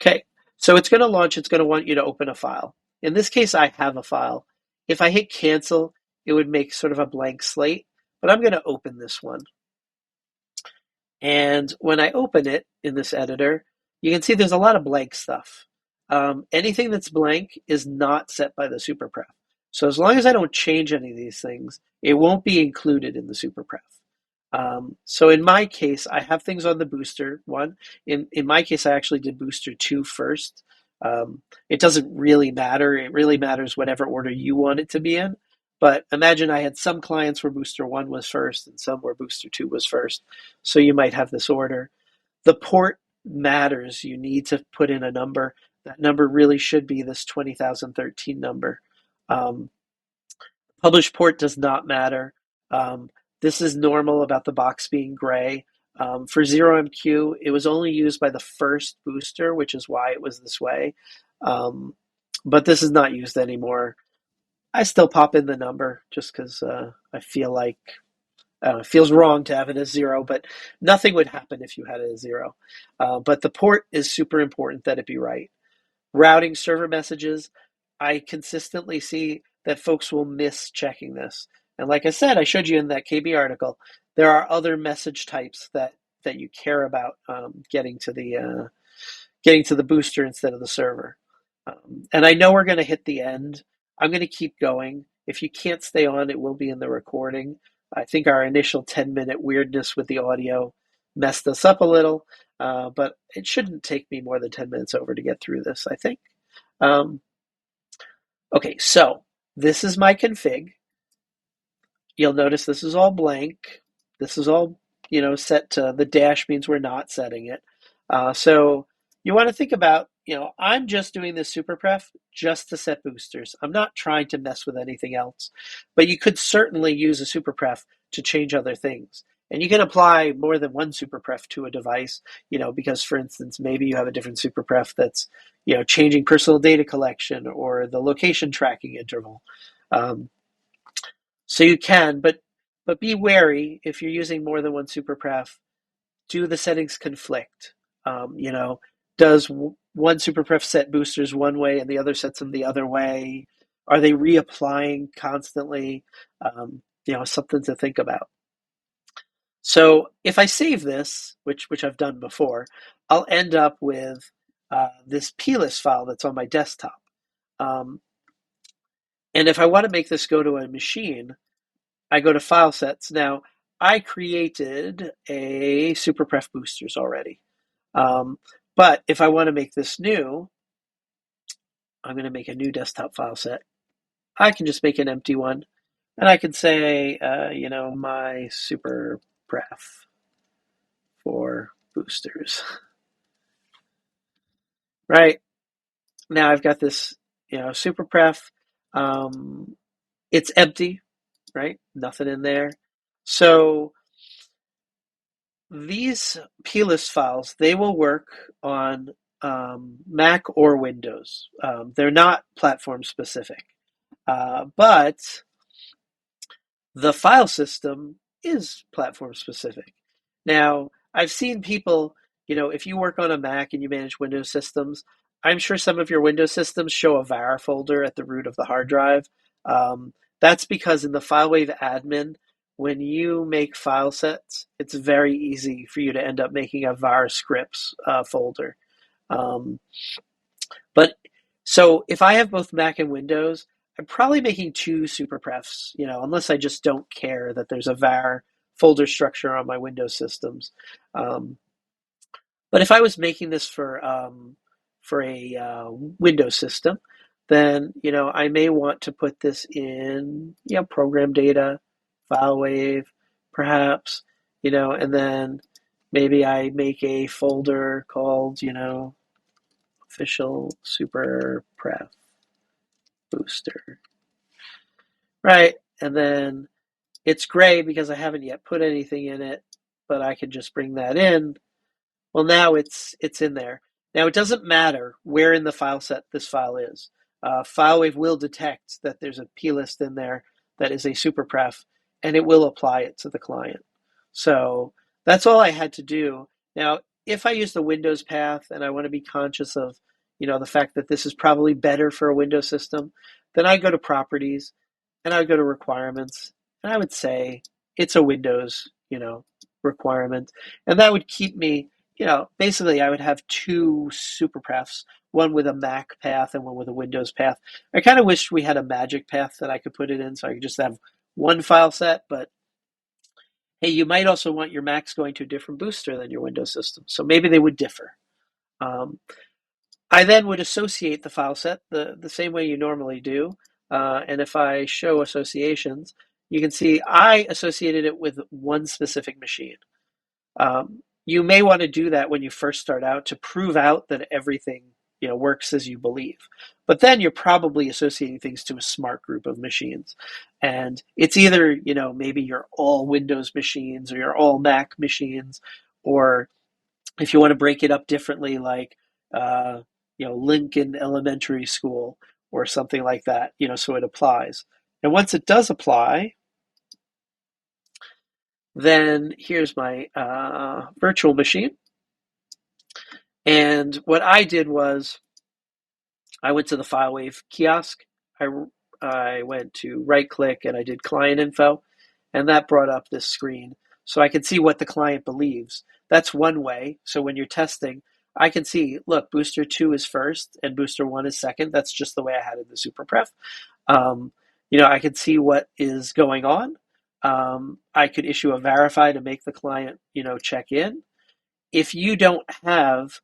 Okay, so it's going to launch. It's going to want you to open a file. In this case, I have a file. If I hit cancel, it would make sort of a blank slate, but I'm going to open this one. And when I open it in this editor, you can see there's a lot of blank stuff. Anything that's blank is not set by the superpref. So as long as I don't change any of these things, it won't be included in the superpref. So in my case, I have things on the booster one. In my case, I actually did booster two first. It doesn't really matter. It really matters whatever order you want it to be in. But imagine I had some clients where booster one was first and some where booster two was first. So you might have this order. The port matters. You need to put in a number. That number really should be this 20,013 number. Publish port does not matter. This is normal about the box being gray. For 0MQ, it was only used by the first booster, which is why it was this way. But this is not used anymore. I still pop in the number just because I feel like it feels wrong to have it as 0, but nothing would happen if you had it as 0. But the port is super important that it be right. Routing server messages, I consistently see that folks will miss checking this. And like I said, I showed you in that KB article, there are other message types that you care about getting to the booster instead of the server. And I know we're going to hit the end. I'm going to keep going. If you can't stay on, it will be in the recording. I think our initial 10-minute weirdness with the audio messed us up a little, but it shouldn't take me more than 10 minutes over to get through this, I think. Okay, so this is my config. You'll notice this is all blank. This is all, set to the dash means we're not setting it. So you want to think about, I'm just doing this superpref just to set boosters. I'm not trying to mess with anything else, but you could certainly use a superpref to change other things. And you can apply more than one superpref to a device, because for instance, maybe you have a different superpref that's, changing personal data collection or the location tracking interval. Um, so you can, but be wary if you're using more than one superpref. Do the settings conflict? Does one superpref set boosters one way and the other sets them the other way? Are they reapplying constantly? Something to think about. So if I save this, which I've done before, I'll end up with this plist file that's on my desktop. Um, and if I want to make this go to a machine, I go to File Sets. Now, I created a SuperPref Boosters already. But if I want to make this new, I'm going to make a new desktop file set. I can just make an empty one. And I can say, my SuperPref for Boosters. Right? Now I've got this, SuperPref. It's empty, right? Nothing in there. So these plist files, they will work on Mac or Windows. They're not platform specific, but the file system is platform specific. Now, I've seen people, if you work on a Mac and you manage Windows systems, I'm sure some of your Windows systems show a var folder at the root of the hard drive. That's because in the FileWave admin, when you make file sets, it's very easy for you to end up making a var scripts folder. Um, but so if I have both Mac and Windows, I'm probably making two superprefs, unless I just don't care that there's a var folder structure on my Windows systems. Um, but if I was making this for a Windows system, then I may want to put this in program data, FileWave, perhaps, and then maybe I make a folder called official super pref booster, right? And then it's gray because I haven't yet put anything in it, but I can just bring that in. Well, now it's in there. Now it doesn't matter where in the file set this file is. FileWave will detect that there's a plist in there that is a superpref, and it will apply it to the client. So that's all I had to do. Now, if I use the Windows path and I want to be conscious of, the fact that this is probably better for a Windows system, then I go to Properties and I would go to Requirements, and I would say it's a Windows, requirement, and that would keep me, basically I would have two superprefs, one with a Mac path and one with a Windows path. I kind of wish we had a magic path that I could put it in so I could just have one file set, but hey, you might also want your Macs going to a different booster than your Windows system, so maybe they would differ. Um, I then would associate the file set the same way you normally do, and if I show associations, you can see I associated it with one specific machine. You may want to do that when you first start out to prove out that everything works as you believe. But then you're probably associating things to a smart group of machines. And it's either, maybe you're all Windows machines or you're all Mac machines, or if you want to break it up differently, like, Lincoln Elementary School or something like that, so it applies. And once it does apply, then here's my virtual machine. And what I did was I went to the FileWave kiosk. I went to right click and I did client info, and that brought up this screen. So I can see what the client believes. That's one way. So when you're testing, I can see, look, booster 2 is first and booster 1 is second. That's just the way I had it in the SuperPref. I can see what is going on. I could issue a verify to make the client, check in. If you don't have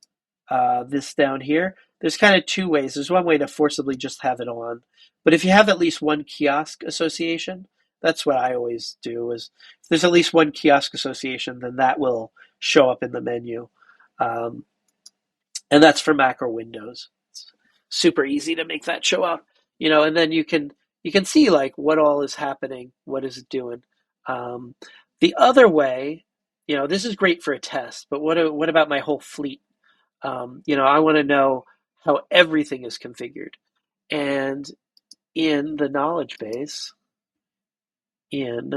this down here, there's kind of two ways. There's one way to forcibly just have it on, but if you have at least one kiosk association, that's what I always do. Is if there's at least one kiosk association, then that will show up in the menu, um, and that's for Mac or Windows. It's super easy to make that show up, and then you can see like what all is happening, what is it doing. Um, The other way, this is great for a test, but what about my whole fleet? I want to know how everything is configured. And in the knowledge base, in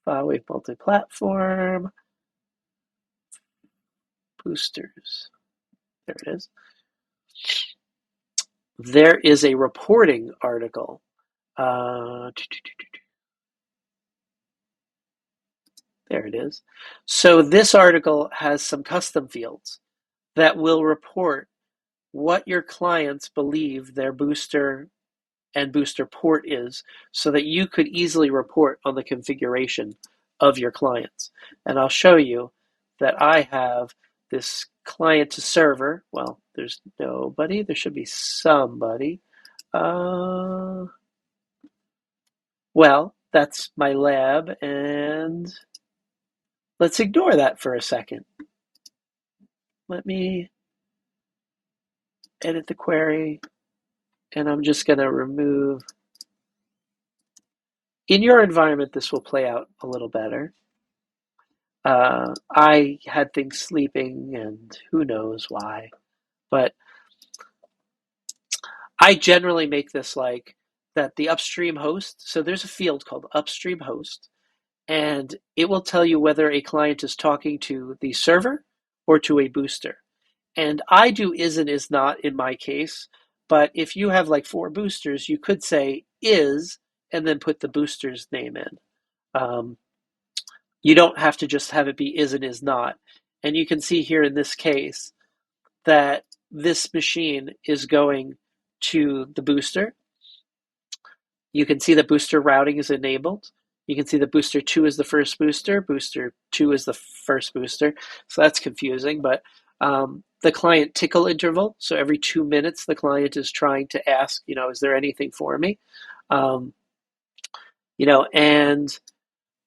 FileWave multi-platform, boosters, there it is. There is a reporting article. There it is. So this article has some custom fields that will report what your clients believe their booster and booster port is so that you could easily report on the configuration of your clients. And I'll show you that I have this client to server. Well, there's nobody. There should be somebody. Well, that's my lab, and let's ignore that for a second. Let me edit the query, and I'm just going to remove. In your environment, this will play out a little better. I had things sleeping, and who knows why. But I generally make this like that the upstream host, so there's a field called upstream host, and it will tell you whether a client is talking to the server or to a booster. And I do is and is not in my case, but if you have like 4 boosters, you could say is and then put the booster's name in. You don't have to just have it be is and is not. And you can see here in this case that this machine is going to the booster. You can see that booster routing is enabled. You can see that booster 2 is the first booster 2 is the first booster. So that's confusing, but the client tickle interval. So every 2 minutes, the client is trying to ask, is there anything for me? And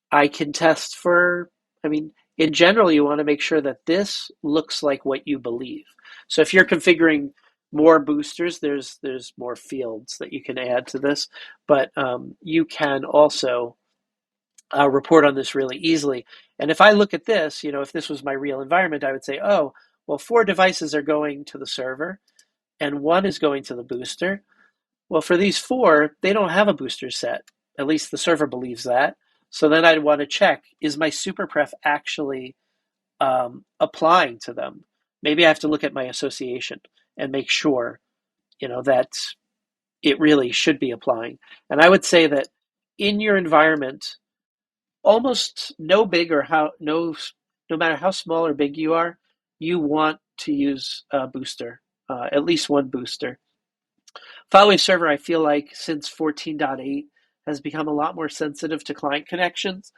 I can test for, in general, you want to make sure that this looks like what you believe. So if you're configuring more boosters, there's more fields that you can add to this, but you can also report on this really easily. And if I look at this, if this was my real environment, I would say, oh, well, 4 devices are going to the server and 1 is going to the booster. Well, for these 4, they don't have a booster set. At least the server believes that. So then I'd want to check, is my superpref actually applying to them? Maybe I have to look at my association and make sure, that it really should be applying. And I would say that in your environment, almost no matter how small or big you are, you want to use a booster, at least one booster. FileWave Server, I feel like since 14.8 has become a lot more sensitive to client connections.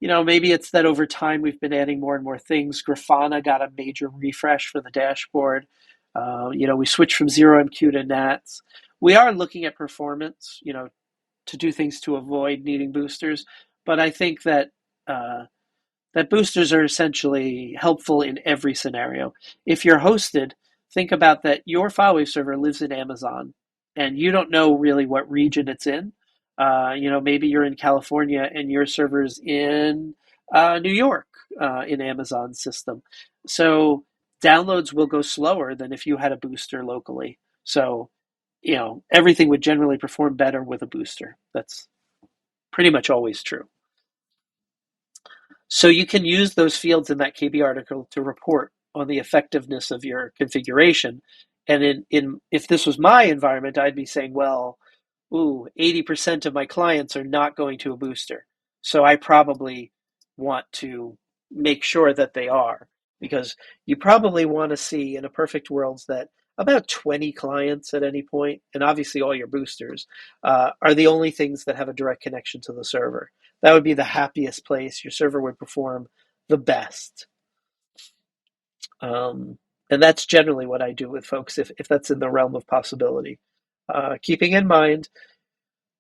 Maybe it's that over time we've been adding more and more things. Grafana got a major refresh for the dashboard. We switched from 0MQ to NATs. We are looking at performance, to do things to avoid needing boosters. But I think that that boosters are essentially helpful in every scenario. If you're hosted, think about that your FileWave server lives in Amazon and you don't know really what region it's in. Maybe you're in California and your server's in New York in Amazon's system. So downloads will go slower than if you had a booster locally. So, everything would generally perform better with a booster. That's pretty much always true. So you can use those fields in that KB article to report on the effectiveness of your configuration. And if this was my environment, I'd be saying, well, 80% of my clients are not going to a booster. So I probably want to make sure that they are, because you probably want to see in a perfect world that about 20 clients at any point, and obviously all your boosters, are the only things that have a direct connection to the server. That would be the happiest place. Your server would perform the best. And that's generally what I do with folks if that's in the realm of possibility. Keeping in mind,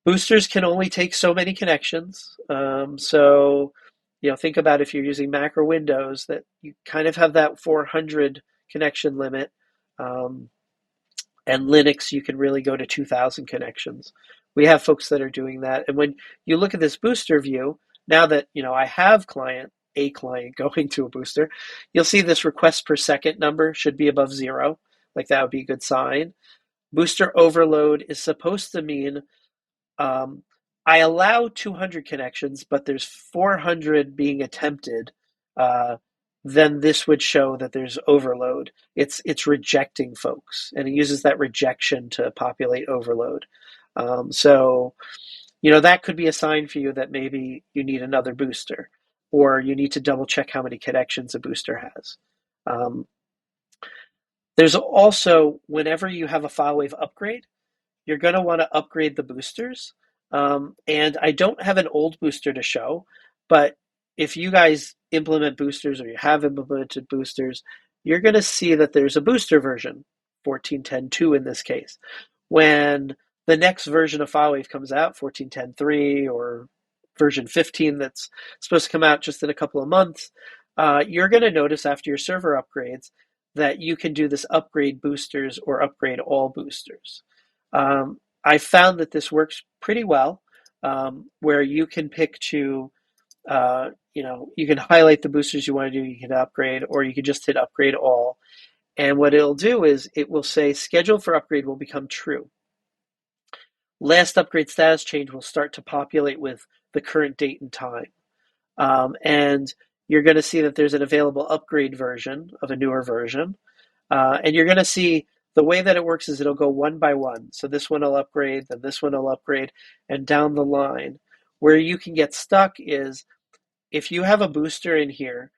boosters can only take so many connections. So, think about if you're using Mac or Windows, that you kind of have that 400 connection limit. And Linux, you can really go to 2,000 connections. We have folks that are doing that. And when you look at this booster view, now that I have a client going to a booster, you'll see this request per second number should be above 0. Like that would be a good sign. Booster overload is supposed to mean um, I allow 200 connections, but there's 400 being attempted. Uh, then this would show that there's overload. It's rejecting folks, and it uses that rejection to populate overload. So that could be a sign for you that maybe you need another booster, or you need to double check how many connections a booster has. Um, there's also, whenever you have a FileWave upgrade, you're going to want to upgrade the boosters. And I don't have an old booster to show, but if you guys implement boosters or you have implemented boosters, you're going to see that there's a booster version, 14.10.2 in this case. When the next version of FileWave comes out, 14.10.3 or version 15 that's supposed to come out just in a couple of months, you're going to notice after your server upgrades that you can do this upgrade boosters or upgrade all boosters. I found that this works pretty well, where you can pick to, you can highlight the boosters you want to do, you can upgrade, or you can just hit upgrade all. And what it'll do is it will say schedule for upgrade will become true. Last upgrade status change will start to populate with the current date and time. And you're going to see that there's an available upgrade version of a newer version. And you're going to see the way that it works is it'll go one by one. So this one will upgrade, then this one will upgrade, and down the line. Where you can get stuck is if you have a booster in here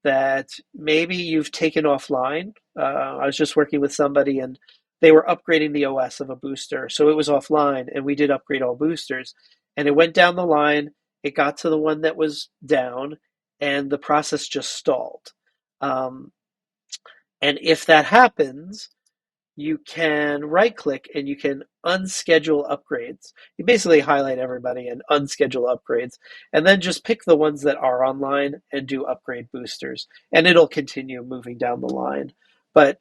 that maybe you've taken offline. I was just working with somebody and they were upgrading the OS of a booster. So it was offline and we did upgrade all boosters. And it went down the line. It got to the one that was down and the process just stalled. Um, and if that happens, you can right click and you can unschedule upgrades. You basically highlight everybody and unschedule upgrades, and then just pick the ones that are online and do upgrade boosters, and it'll continue moving down the line. But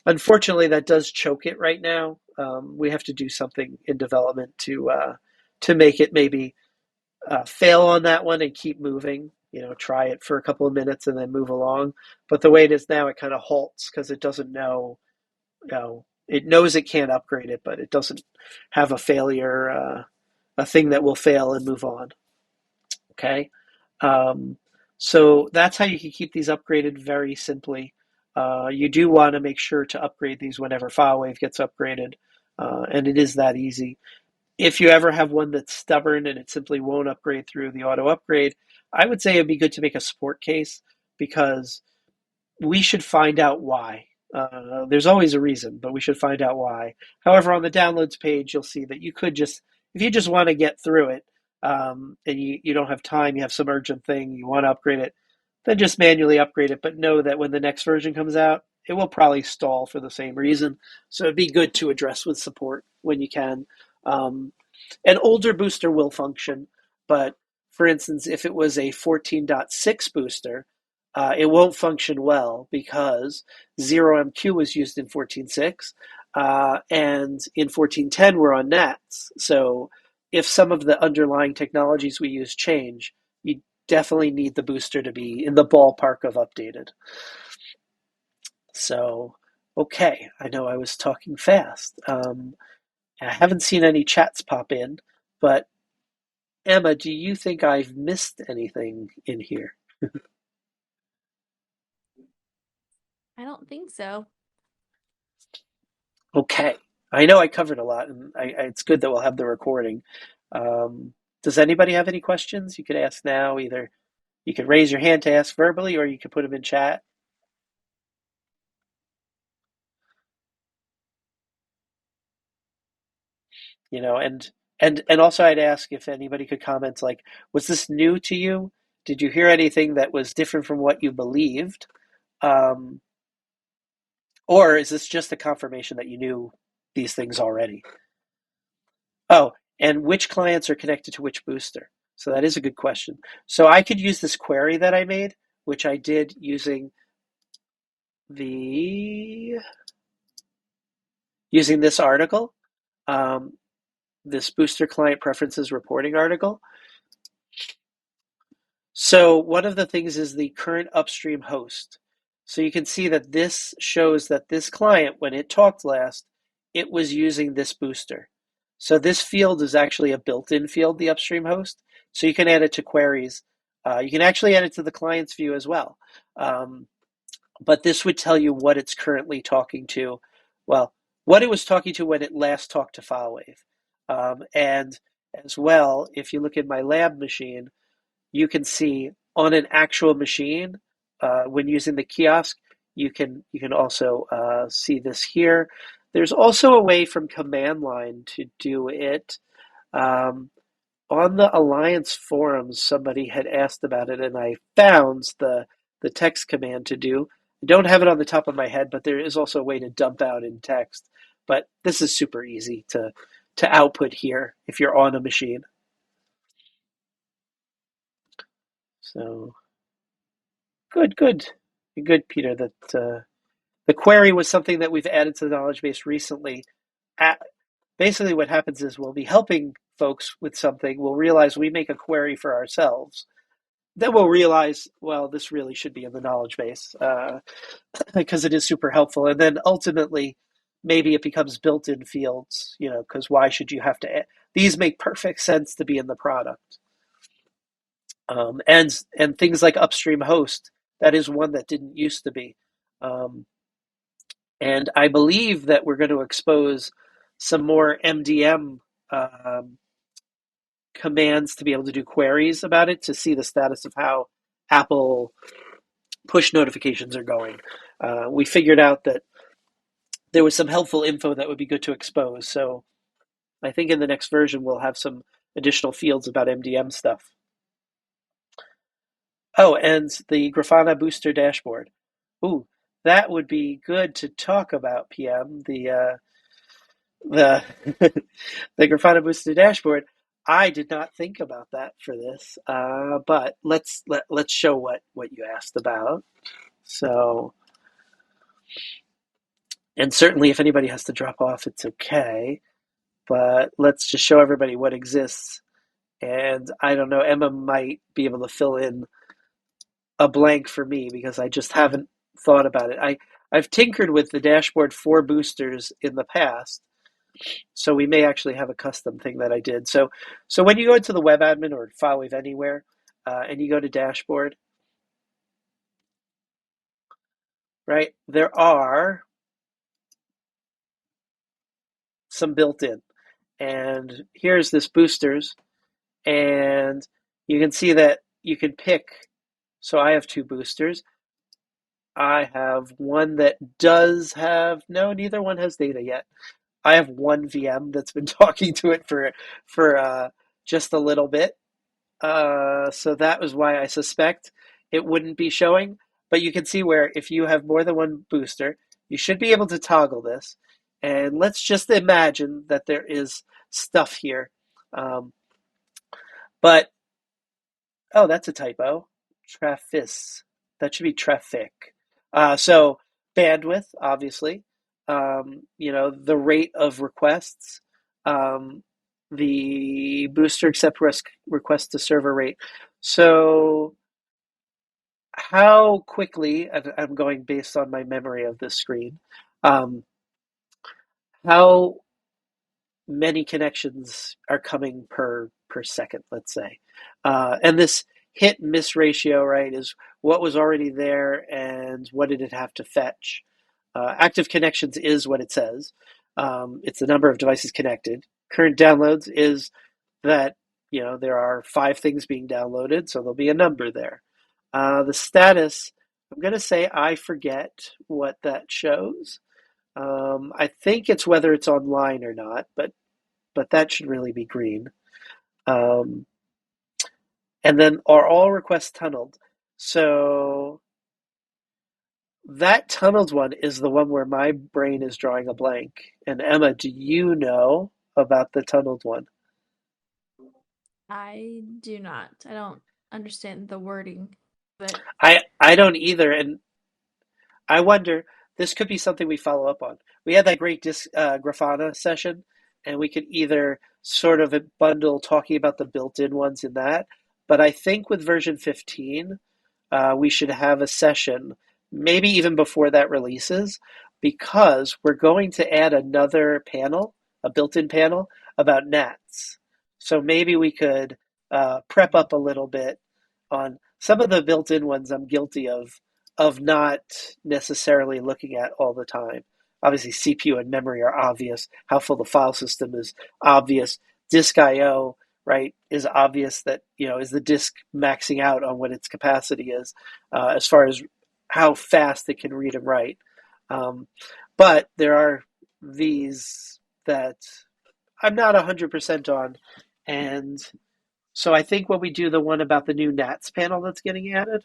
unfortunately, that does choke it right now. We have to do something in development to make it maybe fail on that one and keep moving. Try it for a couple of minutes and then move along. But the way it is now, it kind of halts because it doesn't know it knows it can't upgrade it, but it doesn't have a failure, a thing that will fail and move on. Okay. Um, so that's how you can keep these upgraded very simply. You do want to make sure to upgrade these whenever FileWave gets upgraded, and it is that easy. If you ever have one that's stubborn and it simply won't upgrade through the auto upgrade, I would say it'd be good to make a support case because we should find out why. There's always a reason, but we should find out why. However, on the downloads page, you'll see that you could just, if you just want to get through it and you don't have time, you have some urgent thing, you want to upgrade it, then just manually upgrade it. But know that when the next version comes out, it will probably stall for the same reason. So it'd be good to address with support when you can. Um, an older booster will function, but for instance, if it was a 14.6 booster, it won't function well because 0MQ was used in 14.6 and in 14.10 we're on NATs. So if some of the underlying technologies we use change, you definitely need the booster to be in the ballpark of updated. So, okay, I know I was talking fast. I haven't seen any chats pop in, but Emma, do you think I've missed anything in here? I don't think so. Okay. I know I covered a lot, and it's good that we'll have the recording. Does anybody have any questions? You could ask now. Either you could raise your hand to ask verbally, or you could put them in chat. And also I'd ask if anybody could comment like, was this new to you? Did you hear anything that was different from what you believed? Um, or is this just a confirmation that you knew these things already? Oh, and which clients are connected to which booster? So that is a good question. So I could use this query that I made, which I did the using this article, um, this booster client preferences reporting article. So one of the things is the current upstream host. So you can see that this shows that this client, when it talked last, it was using this booster. So this field is actually a built-in field, the upstream host. So you can add it to queries. You can actually add it to the client's view as well. Um, but this would tell you what it's currently talking to. Well, what it was talking to when it last talked to FileWave. And as well, if you look at my lab machine, you can see on an actual machine when using the kiosk. You can also see this here. There's also a way from command line to do it. Um, on the Alliance forums, somebody had asked about it, and I found the text command to do. I don't have it on the top of my head, but there is also a way to dump out in text. But this is super easy to output here if you're on a machine. So good, good, good, Peter. That the query was something that we've added to the knowledge base recently. At, Basically, what happens is we'll be helping folks with something. We'll realize we make a query for ourselves. Then we'll realize, well, this really should be in the knowledge base because it is super helpful. And then ultimately, maybe it becomes built-in fields, because why should you have to add? These make perfect sense to be in the product. And things like upstream host, that is one that didn't used to be. Um, and I believe that we're going to expose some more MDM um, commands to be able to do queries about it to see the status of how Apple push notifications are going. We figured out that there was some helpful info that would be good to expose. So I think in the next version we'll have some additional fields about MDM stuff. Oh, and the Grafana booster dashboard. Ooh, that would be good to talk about, PM. The the Grafana booster dashboard. I did not think about that for this, but let's show what you asked about. So, and certainly if anybody has to drop off, it's okay. But let's just show everybody what exists. And I don't know, Emma might be able to fill in a blank for me because I just haven't thought about it. I've tinkered with the dashboard for boosters in the past, so we may actually have a custom thing that I did. So when you go into the web admin or FileWave Anywhere, and you go to dashboard, right, there are some built-in. And here's this boosters, and you can see that you can pick. So I have two boosters. I have one that does have, no, neither one has data yet. I have one VM that's been talking to it for just a little bit. So that was why I suspect it wouldn't be showing. But you can see where if you have more than one booster, you should be able to toggle this. And let's just imagine that there is stuff here. Um, but, oh, that's a typo. Trafis. That should be traffic. So bandwidth, obviously. The rate of requests. Um, the booster accept request to server rate. So how quickly, and I'm going based on my memory of this screen, um, how many connections are coming per second, let's say. And this hit miss ratio, right, is what was already there and what did it have to fetch. Active connections is what it says. It's the number of devices connected. Current downloads is that there are 5 things being downloaded, so there'll be a number there. The status, I'm going to say I forget what that shows. I think it's whether it's online or not, but that should really be green. Um, and then are all requests tunneled? So that tunneled one is the one where my brain is drawing a blank. And Emma, do you know about the tunneled one? I do not. I don't understand the wording, but I don't either, and I wonder, this could be something we follow up on. We had that great Grafana session, and we could either sort of bundle talking about the built-in ones in that, But I think with version 15, we should have a session, maybe even before that releases, because we're going to add another panel, a built-in panel about gnats. So maybe we could prep up a little bit on some of the built-in ones I'm guilty of not necessarily looking at all the time. Obviously, CPU and memory are obvious. How full the file system is obvious. Disk I/O, right, is obvious that, is the disk maxing out on what its capacity is, as far as how fast it can read and write. Um, but there are these that I'm not 100% on. And so I think when we do the one about the new NATS panel that's getting added,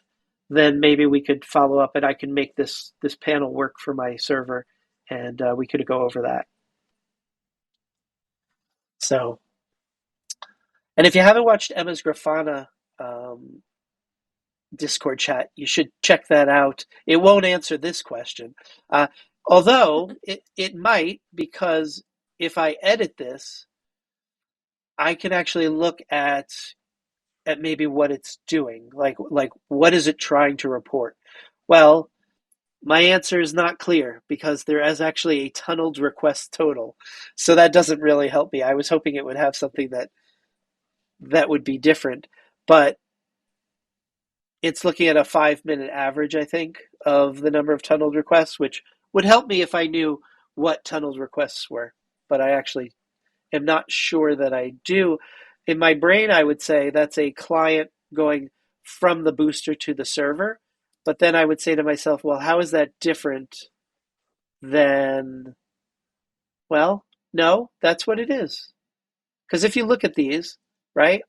then maybe we could follow up and I can make this panel work for my server, and we could go over that. So, and if you haven't watched Emma's Grafana um, Discord chat, you should check that out. It won't answer this question, uh, although it might, because if I edit this, I can actually look at maybe what it's doing, like what is it trying to report. Well, my answer is not clear because there is actually a tunneled request total, so that doesn't really help me. I was hoping it would have something that would be different, but it's looking at a 5-minute average, I think, of the number of tunneled requests, which would help me if I knew what tunneled requests were. But I actually am not sure that I do. In my brain, I would say that's a client going from the booster to the server. But then I would say to myself, well, how is that different than, well, no, that's what it is. Because if you look at these, right,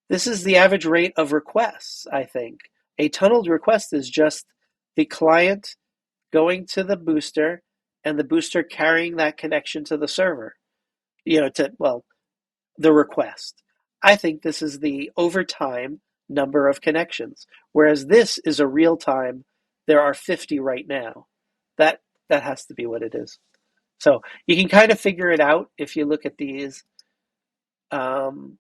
this is the average rate of requests, I think. A tunneled request is just the client going to the booster and the booster carrying that connection to the server, the request. I think this is the overtime number of connections, whereas this is a real time. There are 50 right now. That that has to be what it is. So you can kind of figure it out if you look at these. Um,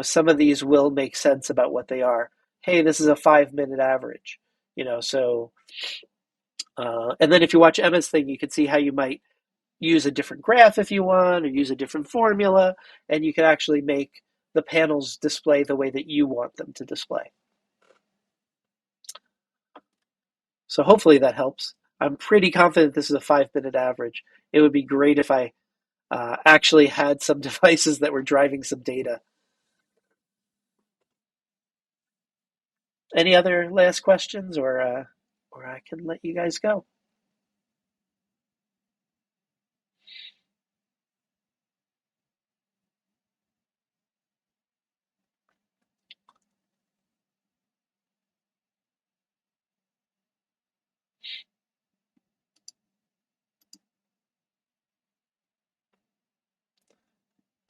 some of these will make sense about what they are. Hey, this is a 5-minute average. So and then if you watch Emma's thing, you can see how you might use a different graph if you want, or use a different formula, and you can actually make the panels display the way that you want them to display. So hopefully that helps. I'm pretty confident this is a 5-minute average. It would be great if I actually had some devices that were driving some data. Any other last questions, or I can let you guys go.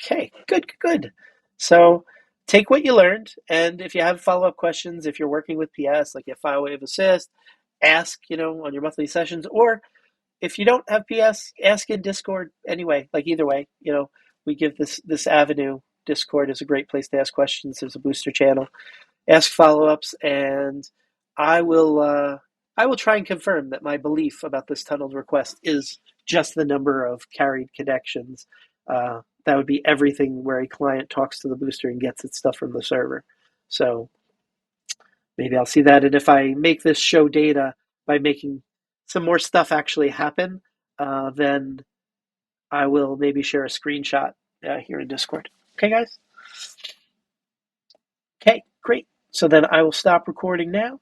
Okay, good, good. So take what you learned, and if you have follow-up questions, if you're working with PS, like you have FileWave Assist, ask, on your monthly sessions, or if you don't have PS, ask in Discord anyway. Like either way, we give this avenue. Discord is a great place to ask questions. There's a booster channel. Ask follow-ups, and I will I will try and confirm that my belief about this tunneled request is just the number of carried connections. That would be everything where a client talks to the booster and gets its stuff from the server. So maybe I'll see that, and if I make this show data by making some more stuff actually happen, then I will maybe share a screenshot here in Discord. Okay, guys? Okay, great. So then I will stop recording now.